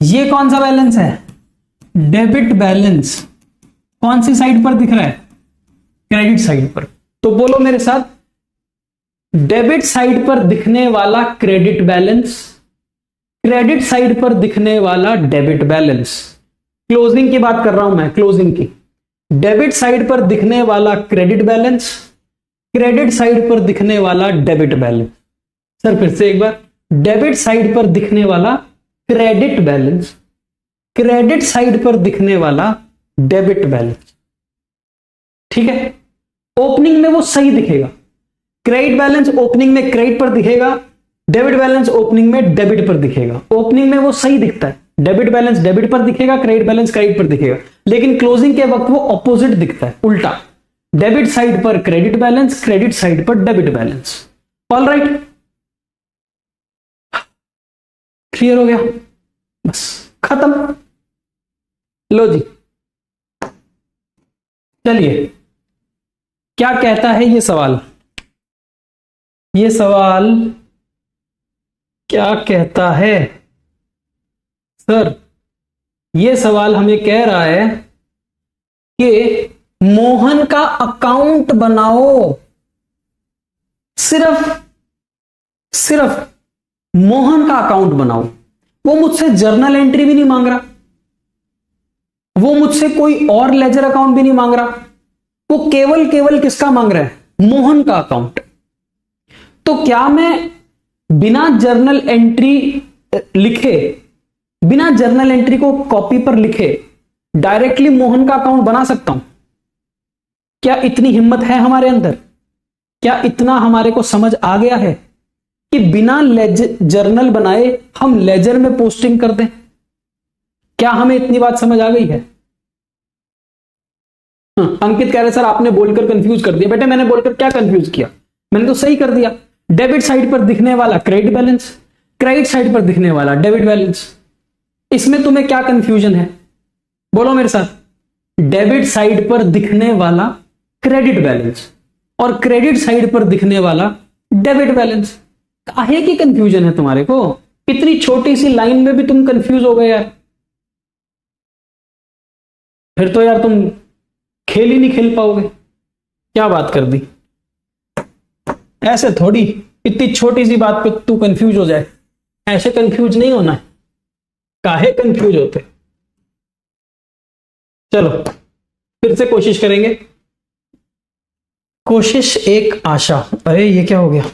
ये कौन सा बैलेंस है? Debit balance. कौन सी साइड पर दिख रहा है? क्रेडिट साइड पर। तो बोलो मेरे साथ, डेबिट साइड पर दिखने वाला क्रेडिट बैलेंस, क्रेडिट साइड पर दिखने वाला डेबिट बैलेंस। क्लोजिंग की बात कर रहा हूं मैं, क्लोजिंग की। डेबिट साइड पर दिखने वाला क्रेडिट बैलेंस, क्रेडिट साइड पर दिखने वाला डेबिट बैलेंस। सर फिर से एक बार, डेबिट साइड पर दिखने वाला क्रेडिट बैलेंस, क्रेडिट साइड पर दिखने वाला डेबिट बैलेंस। ठीक है, ओपनिंग में वो सही दिखेगा। क्रेडिट बैलेंस ओपनिंग में क्रेडिट पर दिखेगा, डेबिट बैलेंस ओपनिंग में डेबिट पर दिखेगा। ओपनिंग में वो सही दिखता है, डेबिट बैलेंस डेबिट पर दिखेगा, क्रेडिट बैलेंस क्रेडिट पर दिखेगा, लेकिन क्लोजिंग के वक्त वो ऑपोजिट दिखता है, उल्टा। डेबिट साइड पर क्रेडिट बैलेंस, क्रेडिट साइड पर debit balance. All right, clear हो गया? बस खत्म। लो जी, चलिए क्या कहता है ये सवाल? ये सवाल क्या कहता है? सर ये सवाल हमें कह रहा है कि मोहन का अकाउंट बनाओ। सिर्फ मोहन का अकाउंट बनाओ। वो मुझसे जर्नल एंट्री भी नहीं मांग रहा, वो मुझसे कोई और लेजर अकाउंट भी नहीं मांग रहा, वो केवल किसका मांग रहा है? मोहन का अकाउंट। तो क्या मैं बिना जर्नल एंट्री लिखे, बिना जर्नल एंट्री को कॉपी पर लिखे डायरेक्टली मोहन का अकाउंट बना सकता हूं? क्या इतनी हिम्मत है हमारे अंदर? क्या इतना हमारे को समझ आ गया है कि बिना जर्नल बनाए हम लेजर में पोस्टिंग कर दें? क्या हमें इतनी बात समझ आ गई है? अंकित कह रहे सर आपने बोलकर कंफ्यूज कर दिया। बेटे मैंने बोलकर क्या कंफ्यूज किया? मैंने तो सही कर दिया। डेबिट साइड पर दिखने वाला क्रेडिट बैलेंस, क्रेडिट साइड पर दिखने वाला डेबिट बैलेंस। इसमें तुम्हें क्या कंफ्यूजन है? बोलो मेरे साथ। डेबिट साइड पर दिखने वाला क्रेडिट बैलेंस और क्रेडिट साइड पर दिखने वाला डेबिट बैलेंस। काहे की कंफ्यूजन है तुम्हारे को? इतनी छोटी सी लाइन में भी तुम कंफ्यूज हो गए यार। फिर तो यार तुम खेल ही नहीं खेल पाओगे। क्या बात कर दी? ऐसे थोड़ी, इतनी छोटी सी बात पे तू कंफ्यूज हो जाए, ऐसे कंफ्यूज नहीं होना है। काहे कंफ्यूज होते? चलो फिर से कोशिश करेंगे। कोशिश एक आशा। अरे ये क्या हो गया?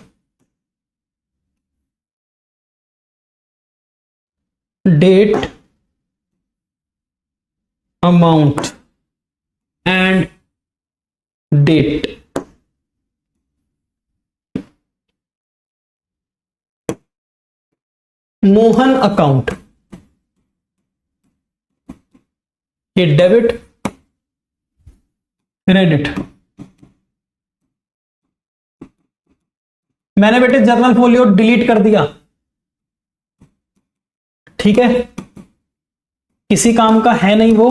Date, amount and date. Mohan account, ये डेबिट क्रेडिट। मैंने बेटे जर्नल फोलियो डिलीट कर दिया, ठीक है? किसी काम का है नहीं वो,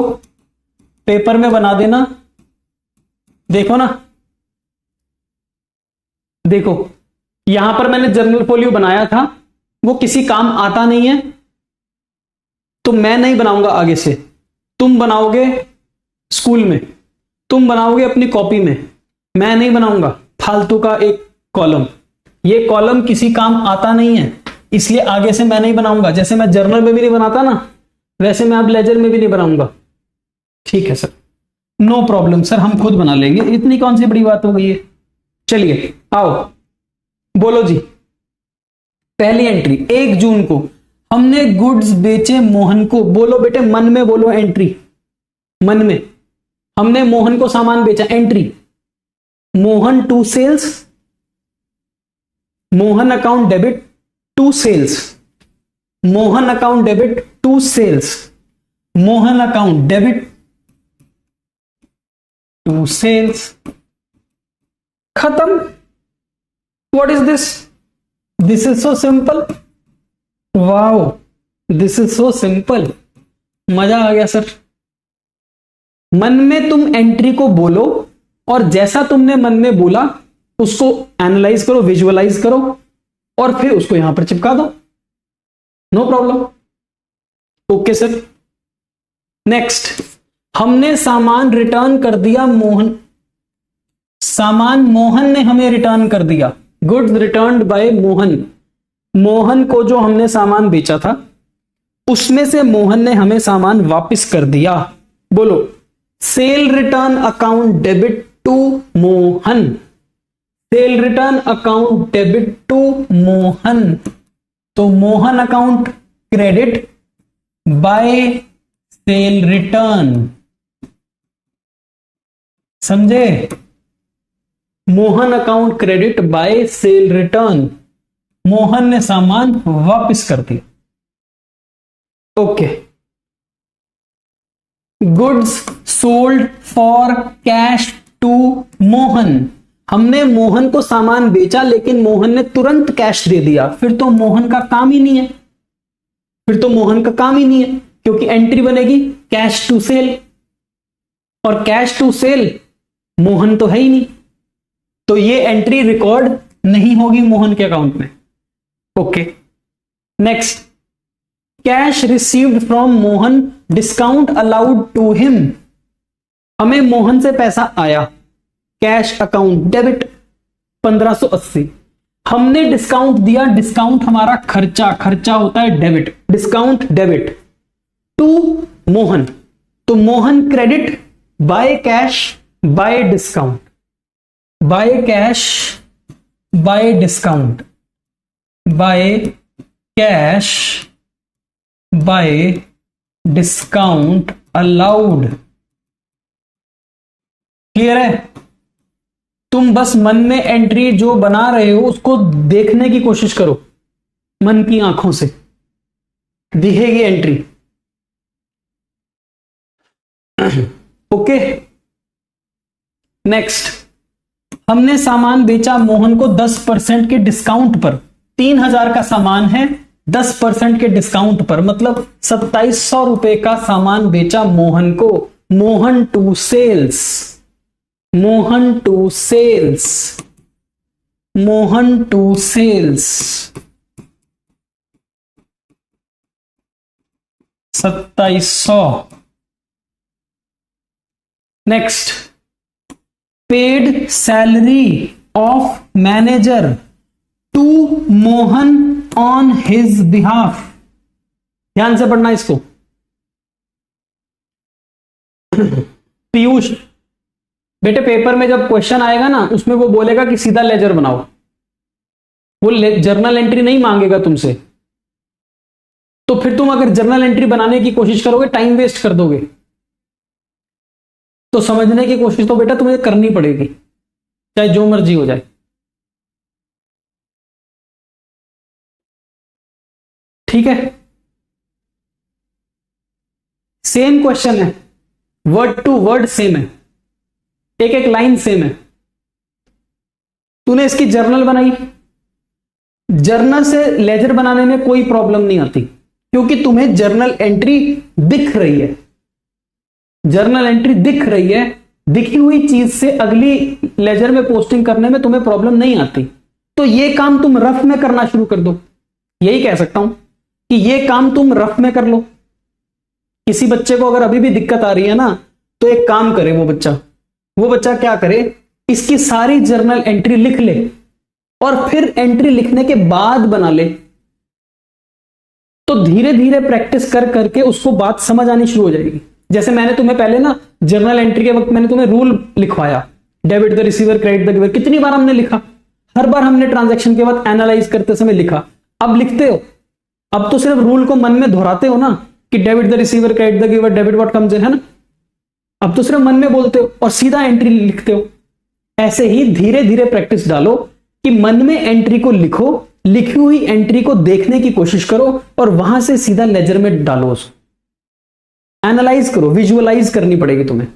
पेपर में बना देना। देखो ना, देखो यहां पर मैंने जर्नल फोलियो बनाया था, वो किसी काम आता नहीं है तो मैं नहीं बनाऊंगा आगे से। तुम बनाओगे स्कूल में, तुम बनाओगे अपनी कॉपी में, मैं नहीं बनाऊंगा फालतू का एक कॉलम। ये कॉलम किसी काम आता नहीं है, इसलिए आगे से मैं नहीं बनाऊंगा। जैसे मैं जर्नल में भी नहीं बनाता ना, वैसे मैं अब लेजर में भी नहीं बनाऊंगा। ठीक है सर, नो प्रॉब्लम सर, हम खुद बना लेंगे। इतनी कौन सी बड़ी बात हो गई है? चलिए आओ, बोलो जी। पहली एंट्री 1 जून को हमने गुड्स बेचे मोहन को। बोलो बेटे, मन में बोलो एंट्री, मन में। हमने मोहन को सामान बेचा, entry Mohan to sales, Mohan account debit to sales, Mohan account debit to sales, Mohan account debit to sales. खत्म। What is this? This is so simple. Wow, this is so simple. मजा आ गया सर। मन में तुम एंट्री को बोलो और जैसा तुमने मन में बोला उसको एनालाइज करो, विजुअलाइज करो और फिर उसको यहां पर चिपका दो। No problem. Okay sir. Next, हमने सामान रिटर्न कर दिया मोहन। सामान मोहन ने हमें रिटर्न कर दिया। Goods returned by Mohan. Mohan को जो हमने सामान बेचा था उसमें से मोहन ने हमें सामान वापस कर दिया। बोलो, sale return account debit to Mohan. Sale return account debit to Mohan. तो Mohan account credit by sale return, समझे? Mohan account credit by sale return, Mohan ने सामान वापस कर दिया। Okay, goods sold for cash to Mohan, हमने मोहन को सामान बेचा लेकिन मोहन ने तुरंत कैश दे दिया, फिर तो मोहन का काम ही नहीं है, फिर तो मोहन का काम ही नहीं है, क्योंकि एंट्री बनेगी कैश टू सेल, और कैश टू सेल मोहन तो है ही नहीं, तो ये एंट्री रिकॉर्ड नहीं होगी मोहन के अकाउंट में। Okay, next, cash received from Mohan, discount allowed to him, हमें मोहन से पैसा आया, कैश अकाउंट डेबिट 1580, हमने डिस्काउंट दिया, डिस्काउंट हमारा खर्चा, खर्चा होता है debit, discount debit to Mohan, तो Mohan credit by cash by discount, by cash by discount, by cash by discount allowed. Clear है? तुम बस मन में एंट्री जो बना रहे हो उसको देखने की कोशिश करो, मन की आंखों से दिखेगी एंट्री। ओके, नेक्स्ट, हमने सामान बेचा मोहन को 10% के डिस्काउंट पर, 3000 का सामान है, 10% के डिस्काउंट पर, मतलब 2700 रुपए का सामान बेचा मोहन को, Mohan to sales, Mohan to sales, Mohan to sales 2700। Next, paid salary of manager to Mohan on his behalf, ध्यान से पढ़ना इसको। पीयूष बेटे, पेपर में जब क्वेश्चन आएगा ना उसमें वो बोलेगा कि सीधा लेजर बनाओ, वो जर्नल एंट्री नहीं मांगेगा तुमसे, तो फिर तुम अगर जर्नल एंट्री बनाने की कोशिश करोगे टाइम वेस्ट कर दोगे, तो समझने की कोशिश तो बेटा तुम्हें करनी पड़ेगी, चाहे जो मर्जी हो जाए। ठीक है, सेम क्वेश्चन है, वर्ड टू वर्ड सेम है, एक एक लाइन सेम है। तूने इसकी जर्नल बनाई, जर्नल से लेजर बनाने में कोई प्रॉब्लम नहीं आती, क्योंकि तुम्हें जर्नल एंट्री दिख रही है, जर्नल एंट्री दिख रही है, दिखी हुई चीज से अगली लेजर में पोस्टिंग करने में तुम्हें प्रॉब्लम नहीं आती। तो ये काम तुम रफ में करना शुरू कर दो, यही कह सकता हूं कि ये काम तुम रफ में कर लो। किसी बच्चे को अगर अभी भी दिक्कत आ रही है ना, तो एक काम करे वो बच्चा क्या करे, इसकी सारी जर्नल एंट्री लिख ले और फिर एंट्री लिखने के बाद बना ले, तो धीरे धीरे प्रैक्टिस कर करके उसको बात समझ आनी शुरू हो जाएगी। जैसे मैंने तुम्हें पहले ना जर्नल एंट्री के वक्त मैंने तुम्हें रूल लिखवाया, debit the receiver credit the giver, कितनी बार हमने लिखा, हर बार हमने ट्रांजैक्शन के बाद एनालाइज करते समय लिखा। अब लिखते हो, अब तो सिर्फ रूल को मन में दोहराते हो ना कि debit the receiver credit the giver, debit what comes in, है ना। अब तो सिर्फ मन में बोलते हो और सीधा एंट्री लिखते हो। ऐसे ही धीरे धीरे प्रैक्टिस डालो कि मन में एंट्री को लिखो, लिखी हुई एंट्री को देखने की कोशिश करो और वहां से सीधा लेजर में डालो, उसको एनालाइज करो, विजुअलाइज करनी पड़ेगी तुम्हें,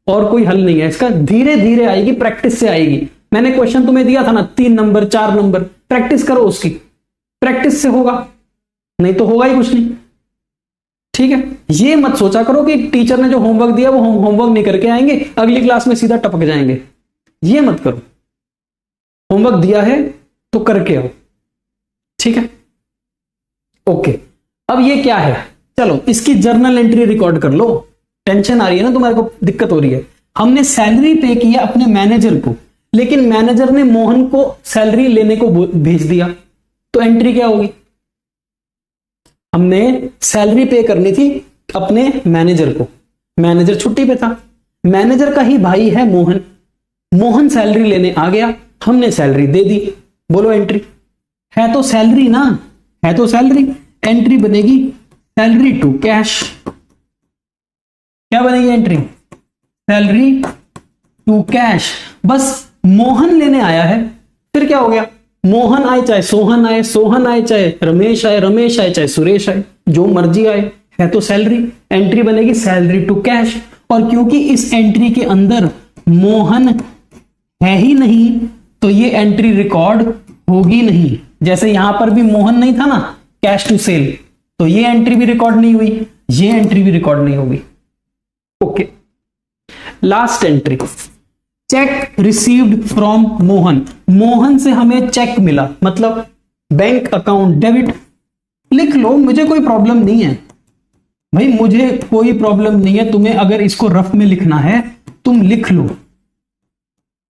और कोई हल नहीं है इसका। धीरे धीरे आएगी, प्रैक्टिस से आएगी। मैंने क्वेश्चन तुम्हें दिया था ना 3 नंबर 4 नंबर, प्रैक्टिस करो उसकी, प्रैक्टिस से होगा, नहीं तो होगा ही कुछ नहीं। ठीक है, ये मत सोचा करो कि टीचर ने जो होमवर्क दिया वो होमवर्क नहीं करके आएंगे, अगली क्लास में सीधा टपक जाएंगे, ये मत करो। होमवर्क दिया है तो करके आओ, ठीक है। ओके, अब ये क्या है, चलो इसकी जर्नल एंट्री रिकॉर्ड कर लो। टेंशन आ रही है ना तुम्हारे को, दिक्कत हो रही है। हमने सैलरी पे किया अपने मैनेजर को, लेकिन मैनेजर ने मोहन को सैलरी लेने को भेज दिया, तो एंट्री क्या होगी? हमने सैलरी पे करनी थी अपने मैनेजर को, मैनेजर छुट्टी पे था, मैनेजर का ही भाई है मोहन, मोहन सैलरी लेने आ गया, हमने सैलरी दे दी, बोलो एंट्री है तो सैलरी ना, है तो सैलरी, एंट्री बनेगी सैलरी टू कैश, क्या बनेगी एंट्री? Salary to cash. बस मोहन लेने आया है, फिर क्या हो गया? मोहन आए चाहे सोहन आए, सोहन आए चाहे रमेश आए, रमेश आए चाहे सुरेश आए, जो मर्जी आए, है तो सैलरी। एंट्री बनेगी सैलरी टू कैश। और क्योंकि इस एंट्री के अंदर मोहन है ही नहीं, तो ये एंट्री रिकॉर्ड होगी नहीं। जैसे यहां पर भी मोहन नहीं था ना, कैश टू सेल, तो ये एंट्री भी रिकॉर्ड नहीं हुई, ये एंट्री भी रिकॉर्ड नहीं होगी। Okay, last entry, check received from Mohan. Mohan से हमें चेक मिला, मतलब बैंक अकाउंट डेबिट। लिख लो, मुझे कोई प्रॉब्लम नहीं है भाई, मुझे कोई प्रॉब्लम नहीं है। तुम्हें अगर इसको रफ में लिखना है तुम लिख लो,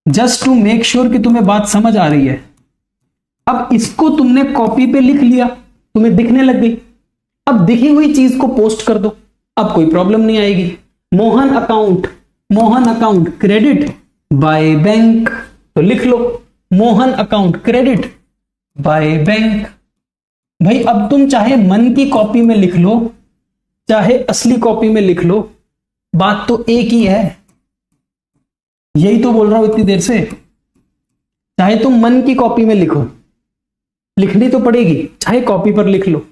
जस्ट टू मेक श्योर कि तुम्हें बात समझ आ रही है। अब इसको तुमने कॉपी पे लिख लिया, तुम्हें दिखने लग गई। अब दिखी हुई चीज को पोस्ट कर दो, अब कोई प्रॉब्लम नहीं आएगी। Mohan account credit by bank, तो लिख लो Mohan account credit by bank. भाई अब तुम चाहे मन की कॉपी में लिख लो, चाहे असली कॉपी में लिख लो, बात तो एक ही है। यही तो बोल रहा हूं इतनी देर से। चाहे तुम मन की कॉपी में लिखो, लिखनी तो पड़ेगी, चाहे कॉपी पर लिख लो,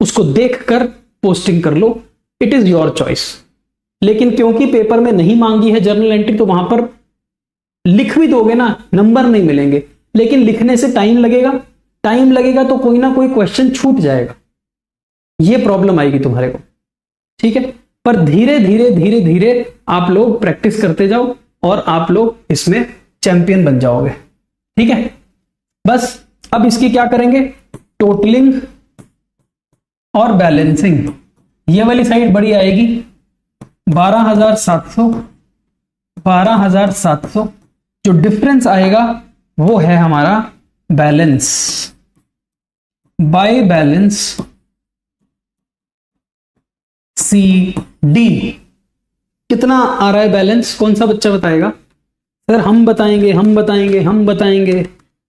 उसको देखकर पोस्टिंग कर लो, इट इज योर चॉइस। लेकिन क्योंकि पेपर में नहीं मांगी है जर्नल एंट्री, तो वहां पर लिख भी दोगे ना, नंबर नहीं मिलेंगे। लेकिन लिखने से टाइम लगेगा तो कोई ना कोई क्वेश्चन छूट जाएगा, ये प्रॉब्लम आएगी तुम्हारे को। ठीक है, पर धीरे धीरे आप लोग प्रैक्टिस करते जाओ और आप लोग इसमें चैंपियन बन जाओगे। ठीक है, बस अब इसकी क्या करेंगे? टोटलिंग और बैलेंसिंग। ये वाली साइड बड़ी आएगी 12,700। जो डिफरेंस आएगा वो है हमारा बैलेंस, बाय बैलेंस CD। कितना आ रहा है बैलेंस? कौन सा बच्चा बताएगा? सर हम बताएंगे।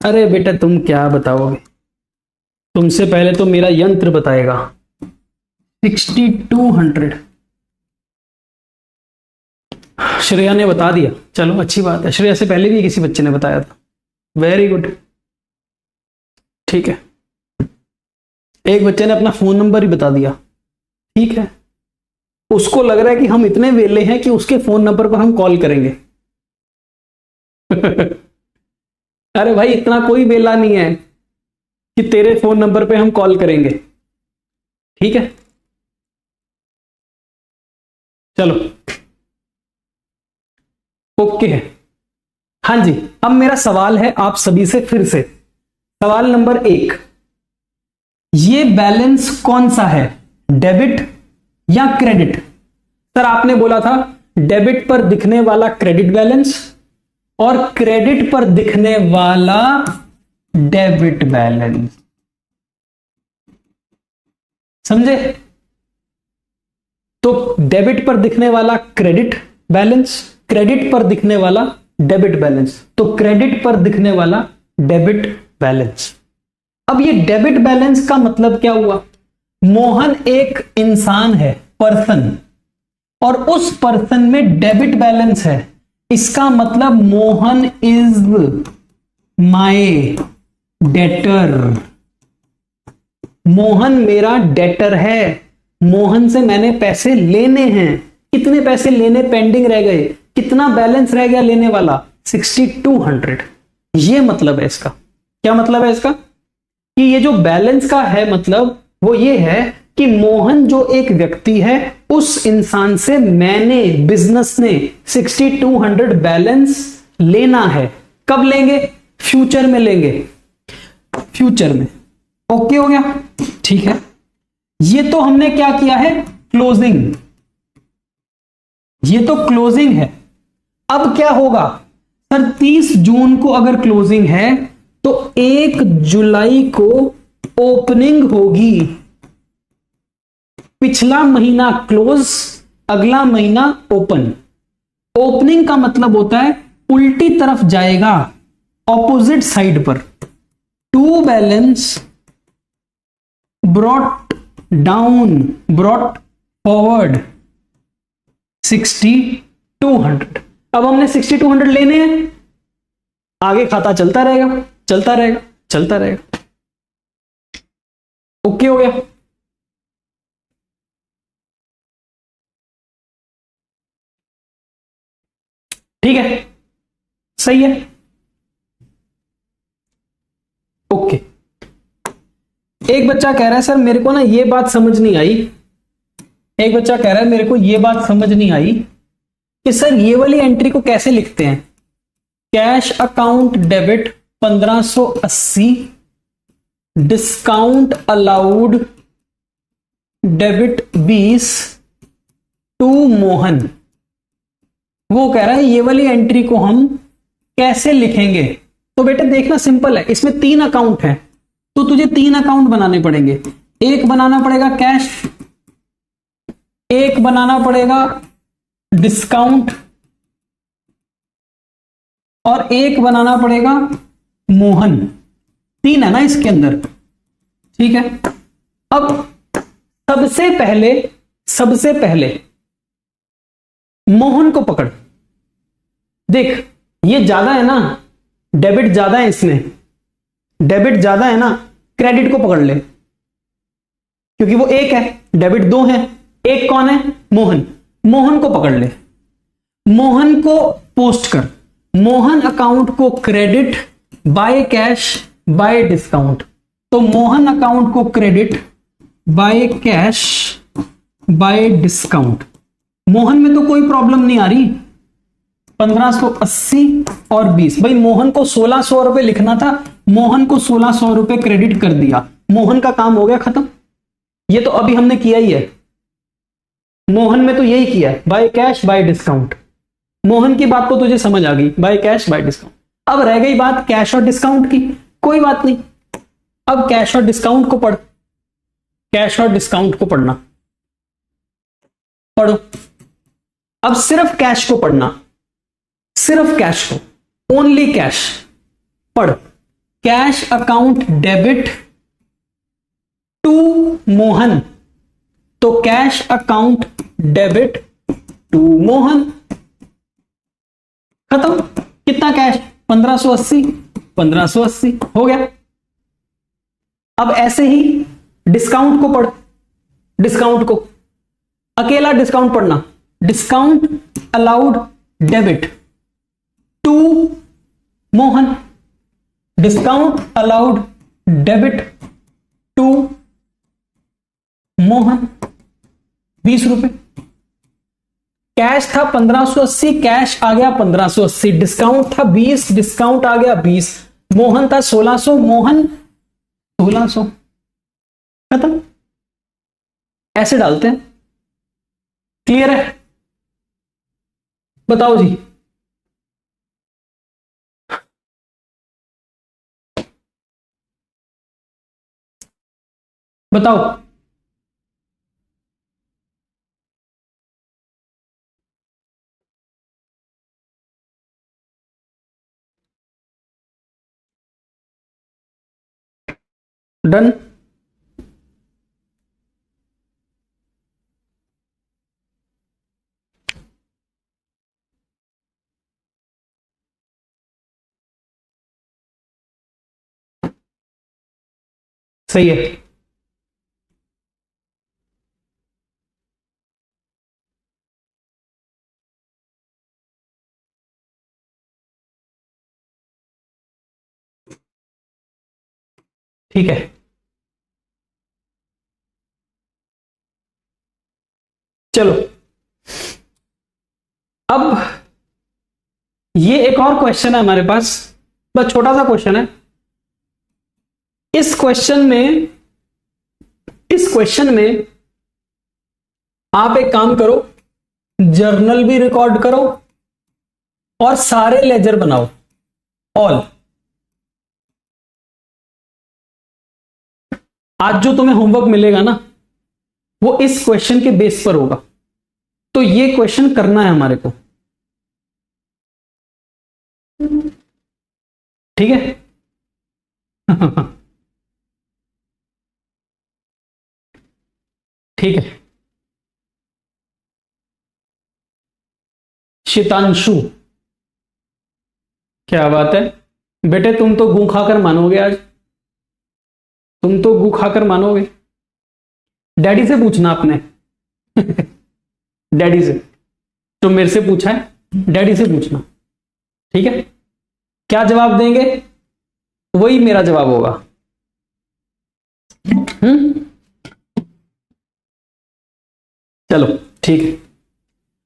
अरे बेटा तुम क्या बताओगे, तुमसे पहले तो मेरा यंत्र बताएगा। 6200 श्रेया ने बता दिया, चलो अच्छी बात है। श्रेया से पहले भी किसी बच्चे ने बताया था, वेरी गुड। ठीक है, एक बच्चे ने अपना फोन नंबर ही बता दिया। ठीक है, उसको लग रहा है कि हम इतने वेले हैं कि उसके फोन नंबर पर हम कॉल करेंगे। अरे भाई इतना कोई वेला नहीं है कि तेरे फोन नंबर पे हम कॉल करेंगे। ठीक है, चलो ओके है। हाँ जी, अब मेरा सवाल है आप सभी से फिर से। सवाल नंबर 1, ये बैलेंस कौन सा है, डेबिट या क्रेडिट? सर आपने बोला था डेबिट पर दिखने वाला क्रेडिट बैलेंस और क्रेडिट पर दिखने वाला डेबिट बैलेंस, समझे? तो डेबिट पर दिखने वाला क्रेडिट बैलेंस, क्रेडिट पर दिखने वाला डेबिट बैलेंस, तो क्रेडिट पर दिखने वाला डेबिट बैलेंस। अब ये डेबिट बैलेंस का मतलब क्या हुआ? मोहन एक इंसान है, पर्सन, और उस पर्सन में डेबिट बैलेंस है। इसका मतलब Mohan is my debtor, Mohan मेरा डेटर है, मोहन से मैंने पैसे लेने हैं। कितने पैसे लेने पेंडिंग रह गए, कितना बैलेंस रह गया लेने वाला? 6200। ये मतलब है इसका। क्या मतलब है इसका? कि ये जो बैलेंस का है मतलब वो ये है कि मोहन जो एक व्यक्ति है, उस इंसान से मैंने, बिजनेस ने 6200 बैलेंस लेना है। कब लेंगे? फ्यूचर में लेंगे, फ्यूचर में। ओके हो गया? ठीक है, ये तो हमने क्या किया है? क्लोजिंग। ये तो क्लोजिंग है। अब क्या होगा? सर 30 जून को अगर क्लोजिंग है तो 1 जुलाई को ओपनिंग होगी। पिछला महीना क्लोज, अगला महीना ओपन। ओपनिंग का मतलब होता है उल्टी तरफ जाएगा, ऑपोजिट साइड पर। To balance brought down, brought forward, 6200। अब हमने 6200 लेने हैं, आगे खाता चलता रहेगा चलता रहेगा चलता रहेगा। ओके हो गया। ठीक है, सही है, ओके। एक बच्चा कह रहा है सर मेरे को ना ये बात समझ नहीं आई, एक बच्चा कह रहा है मेरे को ये बात समझ नहीं आई कि सर ये वाली एंट्री को कैसे लिखते हैं। Cash account debit 1580, discount allowed debit 20 to Mohan. वो कह रहा है ये वाली एंट्री को हम कैसे लिखेंगे। तो बेटा देखना सिंपल है, इसमें 3 अकाउंट है तो तुझे 3 अकाउंट बनाने पड़ेंगे। एक बनाना पड़ेगा कैश, एक बनाना पड़ेगा डिस्काउंट, और एक बनाना पड़ेगा मोहन। 3 है ना इसके अंदर, ठीक है। अब सबसे पहले मोहन को पकड़। देख ये ज्यादा है ना, डेबिट ज्यादा है इसमें, डेबिट ज्यादा है ना, क्रेडिट को पकड़ ले क्योंकि वो एक है, डेबिट 2 है, एक कौन है मोहन। मोहन को पकड़ ले, मोहन को पोस्ट कर। मोहन अकाउंट को credit by cash by discount. तो मोहन अकाउंट को credit by cash by discount. Mohan में तो कोई प्रॉब्लम नहीं आ रही, 1580 और 20। भाई मोहन को 1600 रुपए लिखना था, मोहन को 1600 रुपए क्रेडिट कर दिया, मोहन का काम हो गया खत्म। ये तो अभी हमने किया ही है, मोहन में तो यही किया है, bye cash by discount. Mohan की बात तो तुझे समझ आ गई, बाय कैश बाय डिस्काउंट। अब रह गई बात कैश और डिस्काउंट की, कोई बात नहीं। अब कैश और डिस्काउंट को पढ़, कैश और डिस्काउंट को पढ़ना, पढ़ो। अब सिर्फ कैश को पढ़ना, सिर्फ कैश को, ओनली कैश पढ़। Cash account debit to Mohan, तो cash account debit to Mohan, खत्म। कितना कैश 1580, 1580 हो गया। अब ऐसे ही डिस्काउंट को पढ़, डिस्काउंट को अकेला डिस्काउंट पढ़ना। Discount allowed debit to Mohan, discount allowed debit to Mohan 20 रुपए। कैश था 1580, कैश आ गया 1580, डिस्काउंट था 20, डिस्काउंट आ गया 20, मोहन था 1600, मोहन 1600, खत्म। ऐसे डालते हैं, क्लियर है? बताओ जी। बताओ। डन। सही है। ठीक है, चलो। अब ये एक और क्वेश्चन है हमारे पास, बस छोटा सा क्वेश्चन है। इस क्वेश्चन में आप एक काम करो, जर्नल भी रिकॉर्ड करो और सारे लेजर बनाओ, ऑल। आज जो तुम्हें होमवर्क मिलेगा ना वो इस क्वेश्चन के बेस पर होगा, तो ये क्वेश्चन करना है हमारे को, ठीक है? ठीक है। शीतांशु, क्या बात है बेटे, तुम तो गू खाकर मानोगे आज, तुम तो गू खाकर मानोगे। डैडी से पूछना आपने डैडी से, तो मेरे से पूछा है, डैडी से पूछना, ठीक है। क्या जवाब देंगे वही मेरा जवाब होगा। चलो ठीक है।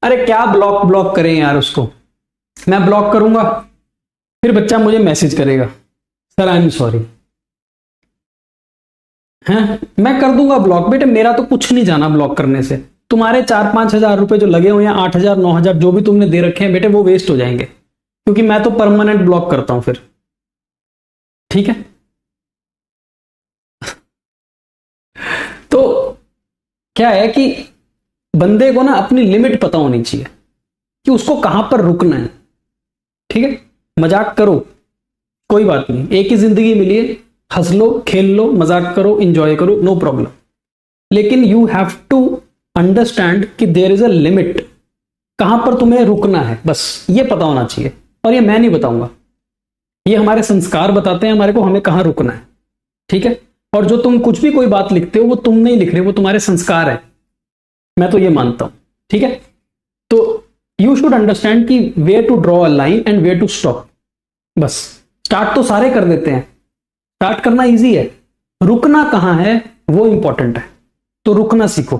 अरे क्या ब्लॉक ब्लॉक करें यार उसको, मैं ब्लॉक करूंगा फिर बच्चा मुझे मैसेज करेगा सर आई एम सॉरी, हैं मैं कर दूंगा ब्लॉक। बेटे मेरा तो कुछ नहीं जाना ब्लॉक करने से, तुम्हारे 4-5 हजार रुपए जो लगे हुए हैं, 8,000 9,000 जो भी तुमने दे रखे हैं बेटे, वो वेस्ट हो जाएंगे, क्योंकि मैं तो परमानेंट ब्लॉक करता हूं फिर, ठीक है। तो क्या है कि बंदे को ना अपनी लिमिट पता होनी चाहिए कि उसको कहां पर रुकना है, ठीक है। मजाक करो कोई बात नहीं, एक ही जिंदगी मिली है, हंस लो, खेल लो, मजाक करो, एंजॉय करो, नो प्रॉब्लम, लेकिन यू हैव टू अंडरस्टैंड कि देयर इज अ लिमिट, कहां पर तुम्हें रुकना है, बस ये पता होना चाहिए। और ये मैं नहीं बताऊंगा, ये हमारे संस्कार बताते हैं हमारे को हमें कहां रुकना है, ठीक है। और जो तुम कुछ भी कोई बात लिखते हो वो तुम नहीं लिख रहे, वो तुम्हारे संस्कार है, मैं तो ये मानता हूं, ठीक है। तो यू शुड अंडरस्टैंड कि where to draw a line and where to stop, बस। स्टार्ट तो सारे कर देते हैं, स्टार्ट करना इजी है, रुकना कहां है वो इंपॉर्टेंट है, तो रुकना सीखो,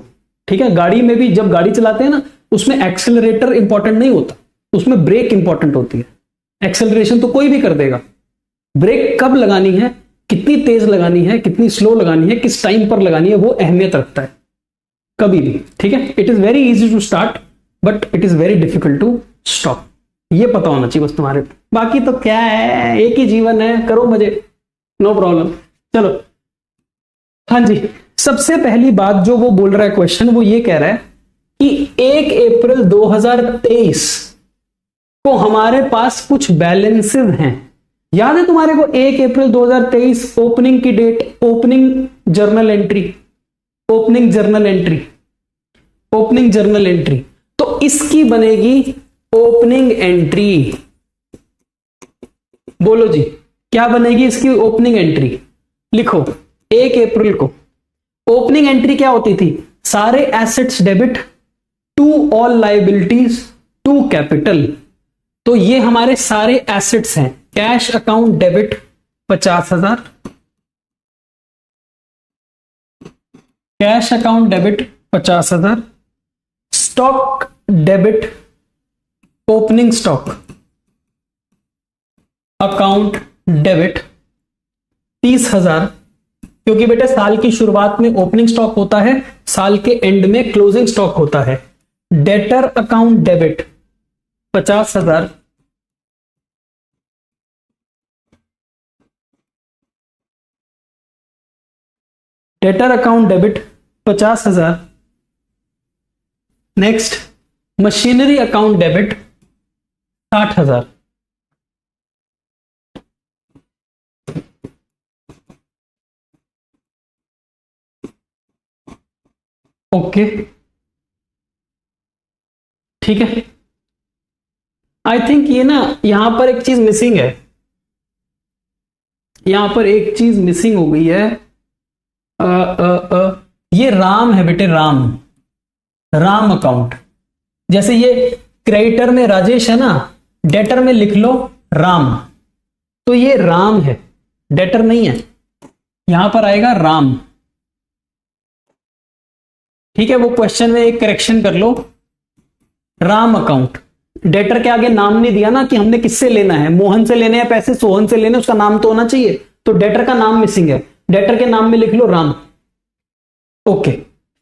ठीक है। गाड़ी में भी जब गाड़ी चलाते हैं ना, उसमें एक्सेलरेटर इंपॉर्टेंट नहीं होता, उसमें ब्रेक इंपॉर्टेंट होती है। एक्सेलरेशन तो कोई भी कर देगा, ब्रेक कब लगानी है, कितनी तेज लगानी है, कितनी स्लो लगानी है, किस टाइम पर लगानी है, वो अहमियत रखता है कभी भी, ठीक है। It is very easy to start but it is very difficult to stop, ये पता होना चाहिए बस तुम्हारे। बाकी तो क्या है, एक ही जीवन है, करो मजे, नो प्रॉब्लम। चलो हाँ जी, सबसे पहली बात जो वो बोल रहा है क्वेश्चन, वो ये कह रहा है कि 1 अप्रैल 2023 को हमारे पास कुछ बैलेंसेस हैं। याद है तुम्हारे को 1 अप्रैल 2023 ओपनिंग की date, opening journal entry, opening journal entry, opening journal entry, तो इसकी बनेगी ओपनिंग एंट्री। बोलो जी क्या बनेगी इसकी ओपनिंग एंट्री, लिखो 1 अप्रैल को। ओपनिंग एंट्री क्या होती थी, सारे assets debit to all liabilities to capital, तो ये हमारे सारे एसेट्स हैं। Cash account debit 50,000, cash account debit 50,000, stock debit, opening stock account debit 30,000, क्योंकि बेटे साल की शुरुआत में ओपनिंग स्टॉक होता है, साल के एंड में क्लोजिंग स्टॉक होता है। Debtor account debit 50,000, debtor account debit 50,000। Next machinery account debit 60,000, okay ठीक है। आई थिंक ये ना यहां पर एक चीज मिसिंग है, यहां पर एक चीज मिसिंग हो गई है। ये राम है बेटे, राम, राम अकाउंट। जैसे ये क्रेडिटर में राजेश है ना, डेटर में लिख लो राम, तो ये राम है, डेटर नहीं है, यहां पर आएगा राम, ठीक है। वो क्वेश्चन में एक करेक्शन कर लो, राम अकाउंट। डेटर के आगे नाम नहीं दिया ना कि हमने किससे लेना है, मोहन से लेने हैं पैसे, सोहन से लेने, उसका नाम तो होना चाहिए, तो डेटर का नाम मिसिंग है, डेटर के नाम में लिख लो राम, ओके।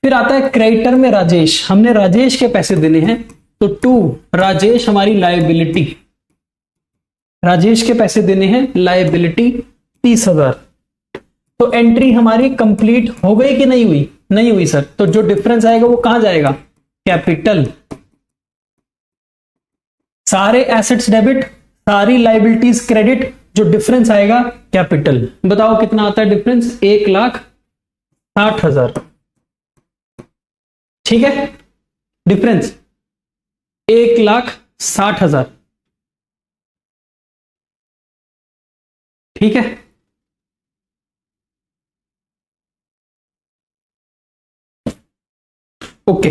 फिर आता है क्रेडिटर में राजेश, हमने राजेश के पैसे देने हैं, तो टू राजेश हमारी लायबिलिटी, राजेश के पैसे देने हैं, लायबिलिटी 30,000। तो एंट्री हमारी कंप्लीट हो गई कि नहीं हुई, नहीं हुई सर, तो जो डिफरेंस आएगा वो कहां जाएगा, कैपिटल। सारे एसेट्स डेबिट, सारी लायबिलिटीज क्रेडिट, जो डिफरेंस आएगा कैपिटल। बताओ कितना आता है डिफरेंस, 1,60,000, ठीक है। डिफरेंस 1,60,000 60,000। ठीक है, ओके।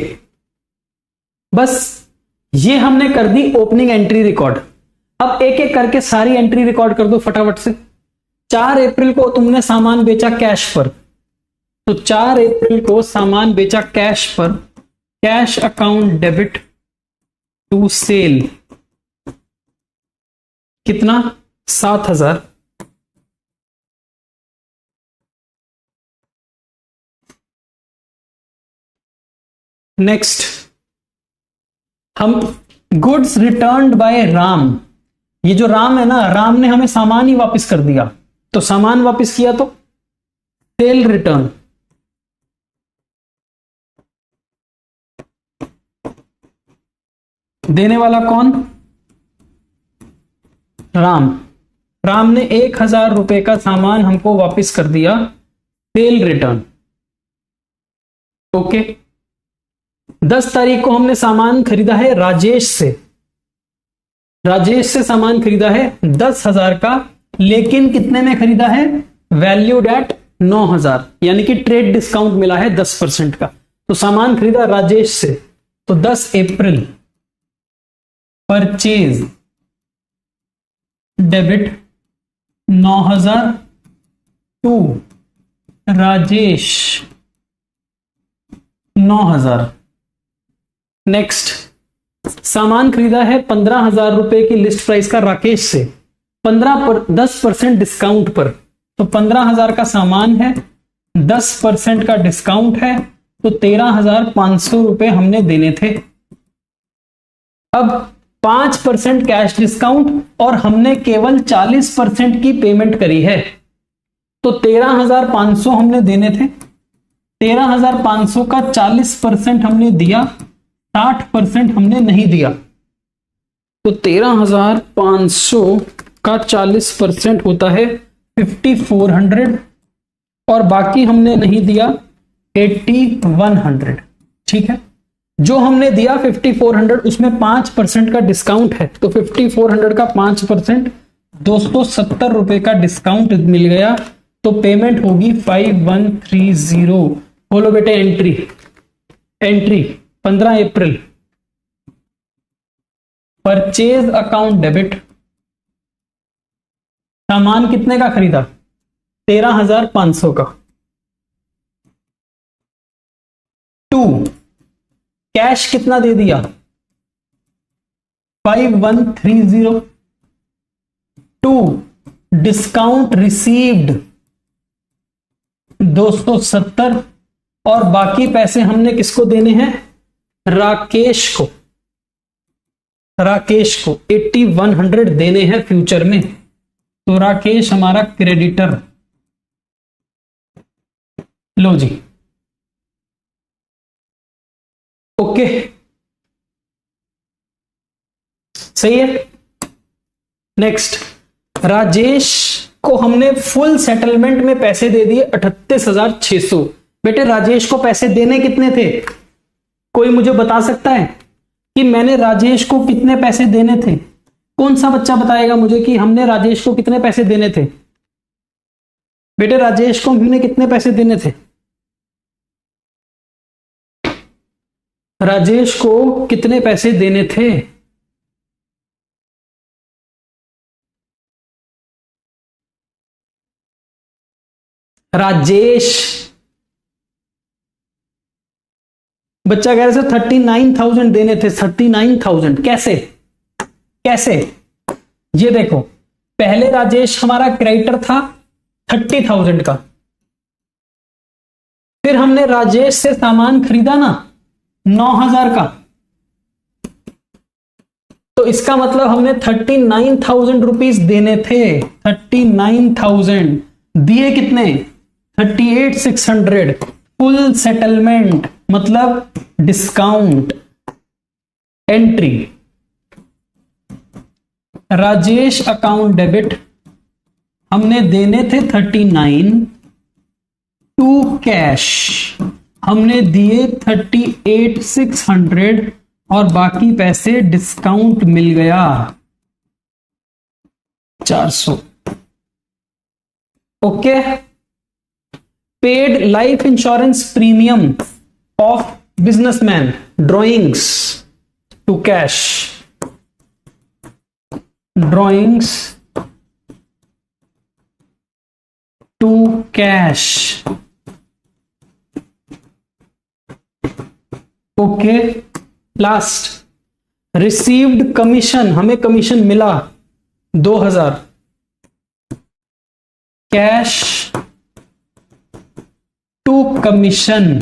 बस ये हमने कर दी ओपनिंग एंट्री रिकॉर्ड। अब एक एक करके सारी एंट्री रिकॉर्ड कर दो फटाफट से। 4 अप्रैल को तुमने सामान बेचा कैश पर, तो 4 अप्रैल को सामान बेचा कैश पर, cash account debit to sale, कितना? 7,000। नेक्स्ट, हम गुड्स रिटर्न्ड बाय राम, ये जो राम है ना, राम ने हमें सामान ही वापस कर दिया, तो सामान वापस किया तो सेल रिटर्न। देने वाला कौन? राम। राम ने 1,000 रुपए का सामान हमको वापस कर दिया, सेल रिटर्न। ओके। 10 तारीख को हमने सामान खरीदा है राजेश से, राजेश से सामान खरीदा है 10,000 का, लेकिन कितने में खरीदा है? वैल्यूड एट 9,000, यानी कि ट्रेड डिस्काउंट मिला है 10% का। तो सामान खरीदा राजेश से, तो 10 April purchase debit 9,000 to Rajesh 9,000। Next, सामान खरीदा है 15,000 रुपए की लिस्ट प्राइस का राकेश से, 10% डिस्काउंट पर, तो 15,000 का सामान है, 10% का डिस्काउंट है, तो 13,500 रुपए हमने देने थे। अब 5% कैश डिस्काउंट और हमने केवल 40% की पेमेंट करी है, तो 13,500 हमने देने थे। 13,500 का 40% हमने दिया, 60% हमने नहीं दिया, तो 13,500 का 40% होता है 5,400 और बाकी हमने नहीं दिया 8,100। ठीक है, जो हमने दिया 5,400 उसमें 5% का डिस्काउंट है, तो 5,400 का 5% 270 रुपए का डिस्काउंट मिल गया, तो पेमेंट होगी 5,130। बोलो बेटे एंट्री। एंट्री 15 अप्रैल परचेज अकाउंट डेबिट, सामान कितने का खरीदा? 13,500 का। टू कैश कितना दे दिया? 5,130। टू डिस्काउंट रिसीव्ड 270 और बाकी पैसे हमने किसको देने हैं? राकेश को। राकेश को 8,100 देने हैं फ्यूचर में, तो राकेश हमारा क्रेडिटर। लो जी, ओके, सही है। नेक्स्ट, राजेश को हमने फुल सेटलमेंट में पैसे दे दिए 38,600। बेटे राजेश को पैसे देने कितने थे? कोई मुझे बता सकता है कि मैंने राजेश को कितने पैसे देने थे? कौन सा बच्चा बताएगा मुझे कि हमने राजेश को कितने पैसे देने थे? बेटे राजेश को हमने कितने पैसे देने थे? राजेश को कितने पैसे देने थे? राजेश, बच्चा कह रहे थे 39,000 देने थे। 39,000 कैसे? कैसे? ये देखो, पहले राजेश हमारा क्रेडिटर था 30,000 का, फिर हमने राजेश से सामान खरीदा ना 9,000 का, तो इसका मतलब हमने 39,000 रुपीज देने थे। 39,000 दिए कितने? 38,600। फुल सेटलमेंट मतलब discount. Entry Rajesh account debit, हमने देने थे 39। टू कैश हमने दिए 38,600 और बाकी पैसे डिस्काउंट मिल गया 400। Okay. Paid life insurance premium of businessman drawings to cash, drawings to cash. Okay. Last received commission, हमें कमीशन मिला 2000 कैश टू कमीशन।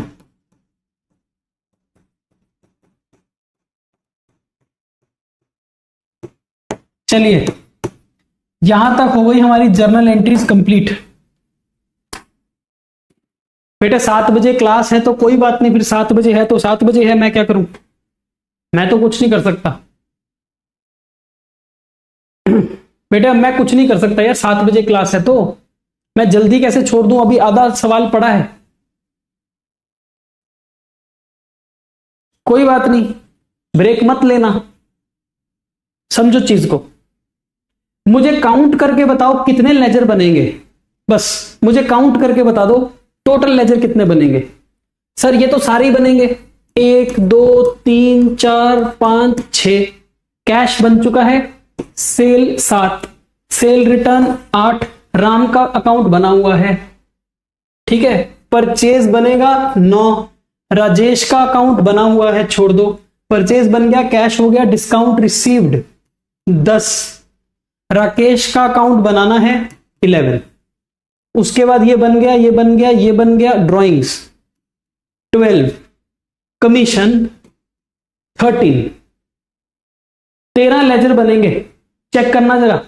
चलिए यहां तक हो गई हमारी जर्नल एंट्रीज कंप्लीट। बेटा 7 बजे क्लास है तो कोई बात नहीं, फिर 7 बजे है तो 7 बजे है, मैं क्या करूं, मैं तो कुछ नहीं कर सकता। बेटा मैं कुछ नहीं कर सकता यार, 7 बजे क्लास है तो मैं जल्दी कैसे छोड़ दूं, अभी आधा सवाल पड़ा है। कोई बात नहीं, ब्रेक मत लेना, समझो चीज को। मुझे काउंट करके बताओ कितने लेजर बनेंगे, बस मुझे काउंट करके बता दो टोटल लेजर कितने बनेंगे। सर ये तो सारे ही बनेंगे, 1 2 3 4 5 6। कैश बन चुका है, सेल 7, सेल रिटर्न 8, राम का अकाउंट बना हुआ है, ठीक है। परचेज बनेगा 9, राजेश का अकाउंट बना हुआ है, छोड़ दो, परचेज बन गया, कैश हो गया, डिस्काउंट रिसीव्ड 10, राकेश का अकाउंट बनाना है 11, उसके बाद ये बन गया, ये बन गया, ये बन गया, ड्राइंग्स 12, कमीशन 13, 13 लेजर बनेंगे। चेक करना जरा,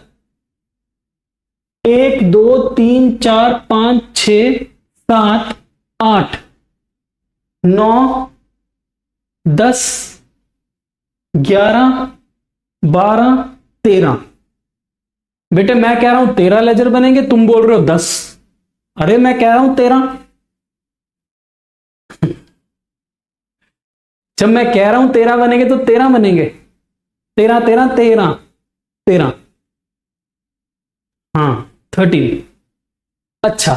1 2 3 4 5 6 7 8 9 10 11 12 13। बेटे मैं कह रहा हूं 13 लेजर बनेंगे, तुम बोल रहे हो 10। अरे मैं कह रहा हूं 13। जब मैं कह रहा हूं 13 बनेंगे तो 13 बनेंगे, 13 13 13 13, हाँ 13। अच्छा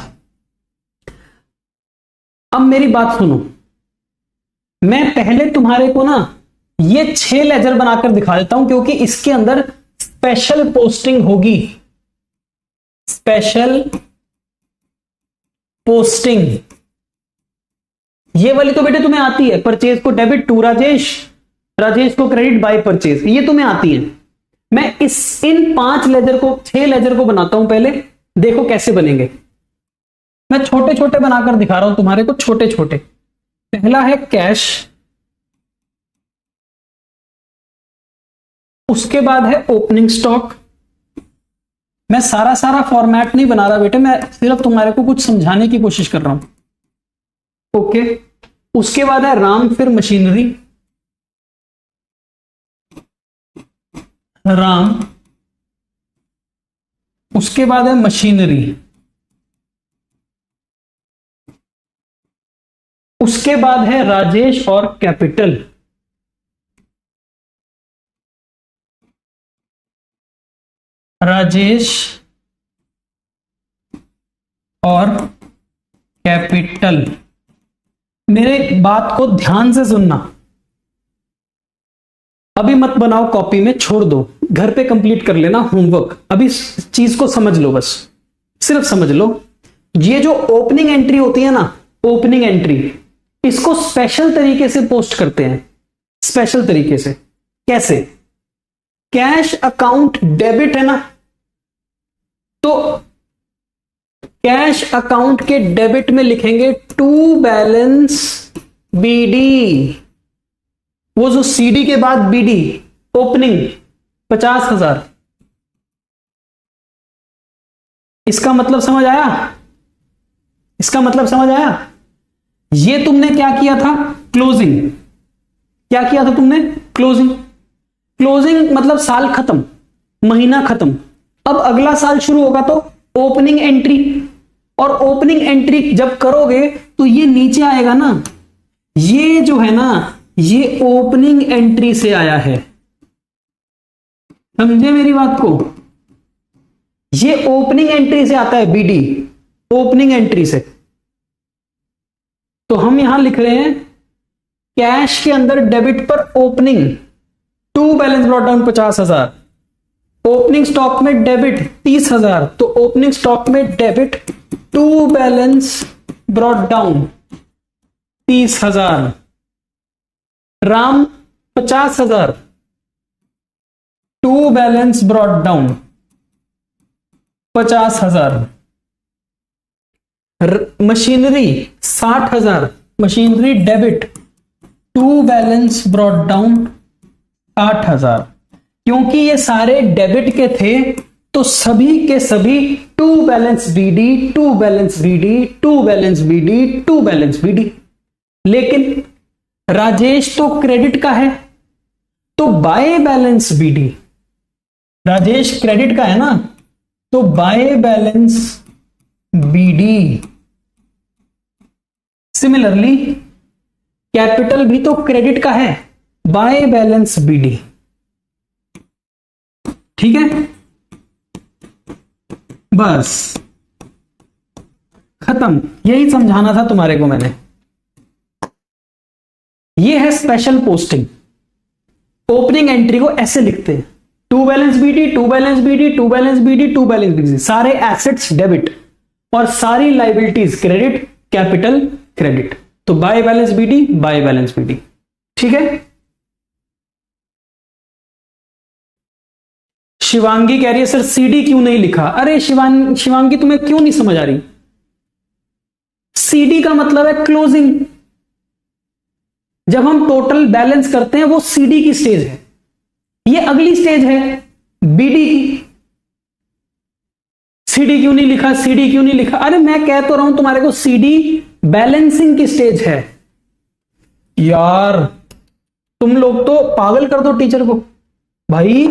अब मेरी बात सुनो, मैं पहले तुम्हारे को ना ये 6 लेजर बनाकर दिखा देता हूं, क्योंकि इसके अंदर स्पेशल पोस्टिंग होगी, स्पेशल पोस्टिंग। ये वाली तो बेटे तुम्हें आती है, परचेज को डेबिट टू राजेश, राजेश को क्रेडिट बाय परचेज, ये तुम्हें आती है। मैं इन 5 लेजर को, 6 लेजर को बनाता हूं पहले, देखो कैसे बनेंगे। मैं छोटे छोटे बनाकर दिखा रहा हूं तुम्हारे को, छोटे छोटे। पहला है कैश, उसके बाद है ओपनिंग स्टॉक। मैं सारा सारा फॉर्मेट नहीं बना रहा बेटे, मैं सिर्फ तुम्हारे को कुछ समझाने की कोशिश कर रहा हूं। ओके, उसके बाद है राम, फिर मशीनरी, राम, उसके बाद है मशीनरी, उसके बाद है राजेश और कैपिटल, राजेश और कैपिटल। मेरे बात को ध्यान से सुनना, अभी मत बनाओ कॉपी में, छोड़ दो, घर पे कंप्लीट कर लेना होमवर्क। अभी इस चीज को समझ लो, बस सिर्फ समझ लो। ये जो ओपनिंग एंट्री होती है ना, ओपनिंग एंट्री, इसको स्पेशल तरीके से पोस्ट करते हैं, स्पेशल तरीके से। कैसे? कैश अकाउंट डेबिट है ना, तो कैश अकाउंट के डेबिट में लिखेंगे टू बैलेंस बीडी, वो जो सीडी के बाद बीडी, ओपनिंग 50,000। इसका मतलब समझ आया? इसका मतलब समझ आया? ये तुमने क्या किया था? क्लोजिंग। क्या किया था तुमने? क्लोजिंग। क्लोजिंग मतलब साल खत्म, महीना खत्म। अब अगला साल शुरू होगा तो ओपनिंग एंट्री, और ओपनिंग एंट्री जब करोगे तो ये नीचे आएगा ना, ये जो है ना, ये ओपनिंग एंट्री से आया है, समझे मेरी बात को? ये ओपनिंग एंट्री से आता है, बीडी ओपनिंग एंट्री से। तो हम यहां लिख रहे हैं कैश के अंदर डेबिट पर opening to balance brought down 50,000, opening stock में डेबिट 30,000, तो ओपनिंग स्टॉक में debit to balance brought down 30,000, Ram 50,000 to balance brought down 50,000, machinery 60,000, machinery debit to balance brought down 60,000। क्योंकि ये सारे डेबिट के थे तो सभी के सभी to balance BD, to balance BD, to balance BD, to balance BD. लेकिन राजेश तो क्रेडिट का है तो by balance BD, Rajesh credit का है ना, तो by balance BD. Similarly capital भी तो क्रेडिट का है, बाय बैलेंस बीडी। ठीक है, बस खत्म, यही समझाना था तुम्हारे को मैंने। ये है स्पेशल पोस्टिंग। ओपनिंग एंट्री को ऐसे लिखते हैं, to balance BD, to balance BD, to balance BD, to balance BD, सारे एसेट्स डेबिट और सारी लाइबिलिटीज क्रेडिट, कैपिटल क्रेडिट। तो by balance BD, by balance BD. ठीक है, शिवांगी कह रही है सर सीडी क्यों नहीं लिखा? अरे शिवांगी तुम्हें क्यों नहीं समझ आ रही? सीडी का मतलब है क्लोजिंग। जब हम टोटल बैलेंस करते हैं वो सीडी की स्टेज है, ये अगली स्टेज है बीडी की। सीडी क्यों नहीं लिखा, सीडी क्यों नहीं लिखा? अरे मैं कह तो रहा हूं तुम्हारे को, सीडी बैलेंसिंग की स्टेज है यार। तुम लोग तो पागल कर दो टीचर को भाई।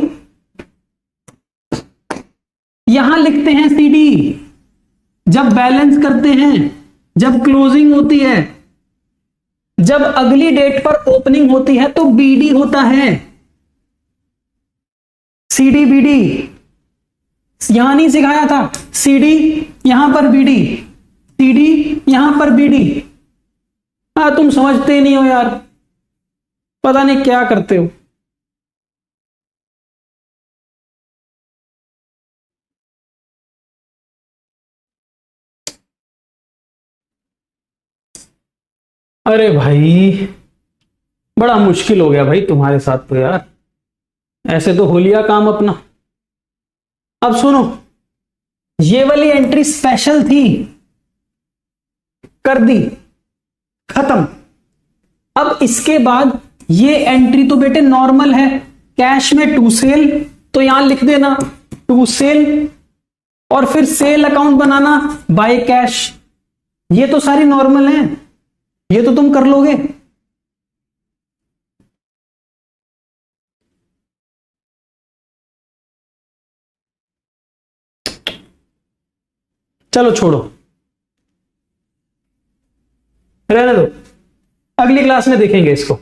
यहां लिखते हैं सीडी जब बैलेंस करते हैं, जब क्लोजिंग होती है, जब अगली डेट पर ओपनिंग होती है तो बीडी होता है। सीडी बीडी यहां नहीं सिखाया था, सीडी यहां पर बीडी, सीडी यहां पर बीडी। हाँ तुम समझते ही नहीं हो यार, पता नहीं क्या करते हो। अरे भाई बड़ा मुश्किल हो गया भाई तुम्हारे साथ तो यार, ऐसे तो हो लिया काम अपना। अब सुनो, ये वाली एंट्री स्पेशल थी, कर दी, खत्म। अब इसके बाद ये एंट्री तो बेटे नॉर्मल है, कैश में टू सेल, तो यहां लिख देना टू सेल, और फिर sale account banana by cash. ये तो सारी नॉर्मल है, ये तो तुम कर लोगे। चलो छोड़ो, रहने दो, अगली क्लास में देखेंगे इसको।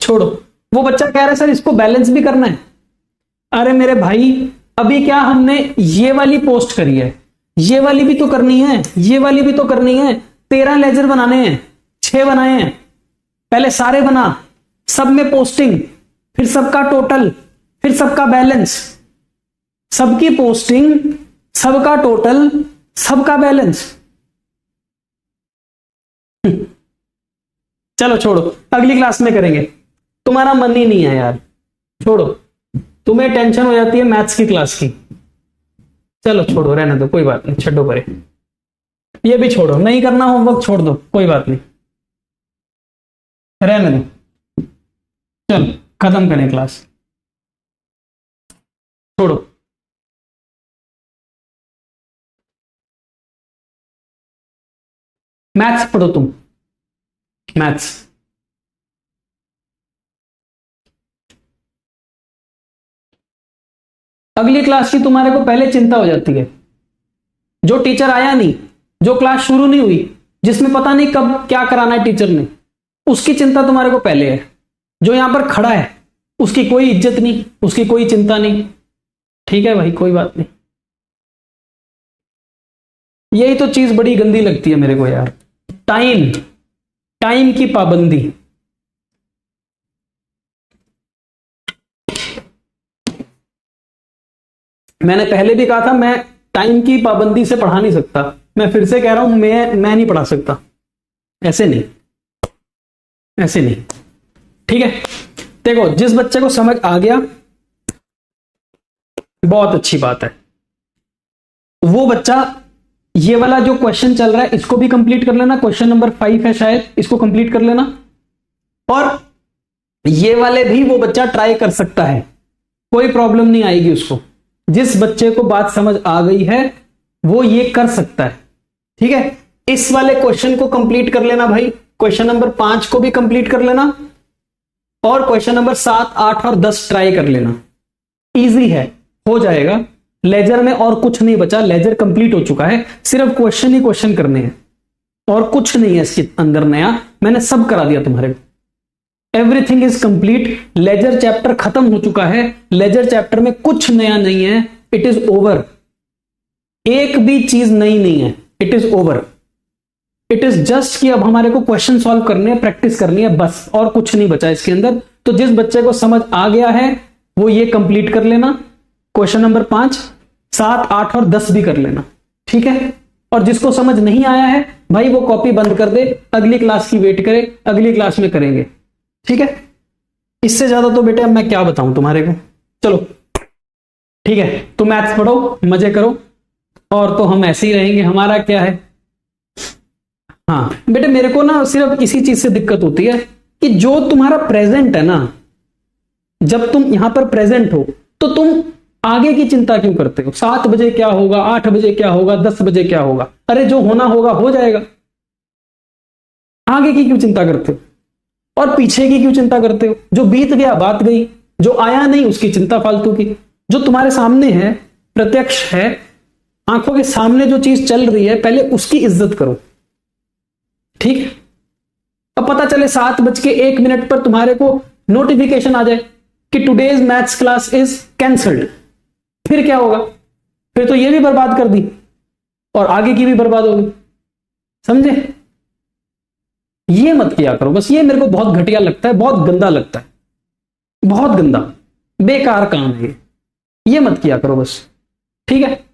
छोड़ो, वो बच्चा कह रहा है सर इसको बैलेंस भी करना है। अरे मेरे भाई अभी क्या हमने ये वाली पोस्ट करी है, ये वाली भी तो करनी है, ये वाली भी तो करनी है। 13 लेजर बनाने हैं, 6 बनाए हैं, पहले सारे बना, सब में पोस्टिंग, फिर सबका टोटल, फिर सबका बैलेंस, सबकी पोस्टिंग, सबका टोटल, सबका बैलेंस। चलो छोड़ो, अगली क्लास में करेंगे। तुम्हारा मन ही नहीं है यार, छोड़ो, तुम्हें टेंशन हो जाती है मैथ्स की क्लास की। चलो छोड़ो, रहने दो, कोई बात नहीं, छड्डो परे। ये भी छोड़ो, नहीं करना होमवर्क छोड़ दो, कोई बात नहीं, रहने दो। चलो खत्म करें क्लास, छोड़ो। मैथ्स पढ़ो तुम, मैथ्स। अगली क्लास की तुम्हारे को पहले चिंता हो जाती है, जो टीचर आया नहीं, जो क्लास शुरू नहीं हुई, जिसमें पता नहीं कब क्या कराना है टीचर ने, उसकी चिंता तुम्हारे को पहले है। जो यहां पर खड़ा है उसकी कोई इज्जत नहीं, उसकी कोई चिंता नहीं। ठीक है भाई, कोई बात नहीं। यही तो चीज बड़ी गंदी लगती है मेरे को यार, टाइम, टाइम की पाबंदी। मैंने पहले भी कहा था मैं टाइम की पाबंदी से पढ़ा नहीं सकता, मैं फिर से कह रहा हूं मैं नहीं पढ़ा सकता, ऐसे नहीं, ऐसे नहीं। ठीक है, देखो जिस बच्चे को समझ आ गया बहुत अच्छी बात है, वो बच्चा ये वाला जो क्वेश्चन चल रहा है इसको भी कंप्लीट कर लेना। क्वेश्चन नंबर 5 है शायद, इसको कंप्लीट कर लेना। और ये वाले भी वो बच्चा ट्राई कर सकता है, कोई प्रॉब्लम नहीं आएगी उसको। जिस बच्चे को बात समझ आ गई है वो ये कर सकता है। ठीक है, इस वाले क्वेश्चन को कंप्लीट कर लेना भाई, क्वेश्चन नंबर 5 को भी कंप्लीट कर लेना, और क्वेश्चन नंबर 7, 8 और 10 ट्राई कर लेना। इजी है, हो जाएगा। लेजर में और कुछ नहीं बचा, लेजर कंप्लीट हो चुका है, सिर्फ क्वेश्चन ही क्वेश्चन करने हैं और कुछ नहीं है इसके अंदर नया, मैंने सब करा दिया तुम्हारे को। Everything is complete, ledger chapter खत्म हो चुका है, लेजर चैप्टर में कुछ नया नहीं है, इट इज ओवर। एक भी चीज नई नहीं है, it is over. It is just कि अब हमारे को क्वेश्चन सॉल्व करने हैं, प्रैक्टिस करनी है बस, और कुछ नहीं बचा इसके अंदर। तो जिस बच्चे को समझ आ गया है वो ये कंप्लीट कर लेना, क्वेश्चन नंबर 5, 7, 8 और 10 भी कर लेना। ठीक है, और जिसको समझ नहीं आया है भाई वो कॉपी बंद कर दे, अगली क्लास की वेट करे, अगली क्लास में करेंगे। ठीक है, इससे ज्यादा तो बेटे अब मैं क्या बताऊं तुम्हारे को। चलो ठीक है, तो मैथ्स पढ़ो, मजे करो, और तो हम ऐसे ही रहेंगे, हमारा क्या है। हाँ बेटे, मेरे को ना सिर्फ इसी चीज से दिक्कत होती है कि जो तुम्हारा प्रेजेंट है ना, जब तुम यहां पर प्रेजेंट हो तो तुम आगे की चिंता क्यों करते हो? 7 बजे क्या होगा, 8 बजे क्या होगा, 10 बजे क्या होगा? अरे जो होना होगा हो जाएगा, आगे की क्यों चिंता करते हो? और पीछे की क्यों चिंता करते हो? जो बीत गया बात गई, जो आया नहीं उसकी चिंता फालतू की। जो तुम्हारे सामने है, प्रत्यक्ष है, आंखों के सामने जो चीज चल रही है पहले उसकी इज्जत करो। ठीक है, अब पता चले 7:01 पर तुम्हारे को नोटिफिकेशन आ जाए कि today's maths class is cancelled, फिर क्या होगा? फिर तो ये भी बर्बाद कर दी और आगे की भी बर्बाद होगी। समझे? ये मत किया करो बस, ये मेरे को बहुत घटिया लगता है, बहुत गंदा लगता है, बहुत गंदा बेकार काम है ये मत किया करो बस। ठीक है,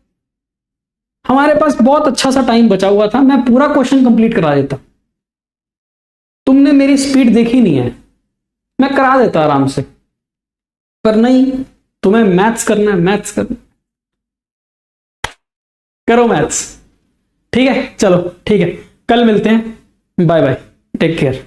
हमारे पास बहुत अच्छा सा टाइम बचा हुआ था, मैं पूरा क्वेश्चन कंप्लीट करा देता। तुमने मेरी स्पीड देखी नहीं है, मैं करा देता आराम से, पर नहीं, तुम्हें मैथ्स करना है, मैथ्स करना, करो मैथ्स। ठीक है, चलो ठीक है, कल मिलते हैं, बाय बाय, टेक केयर।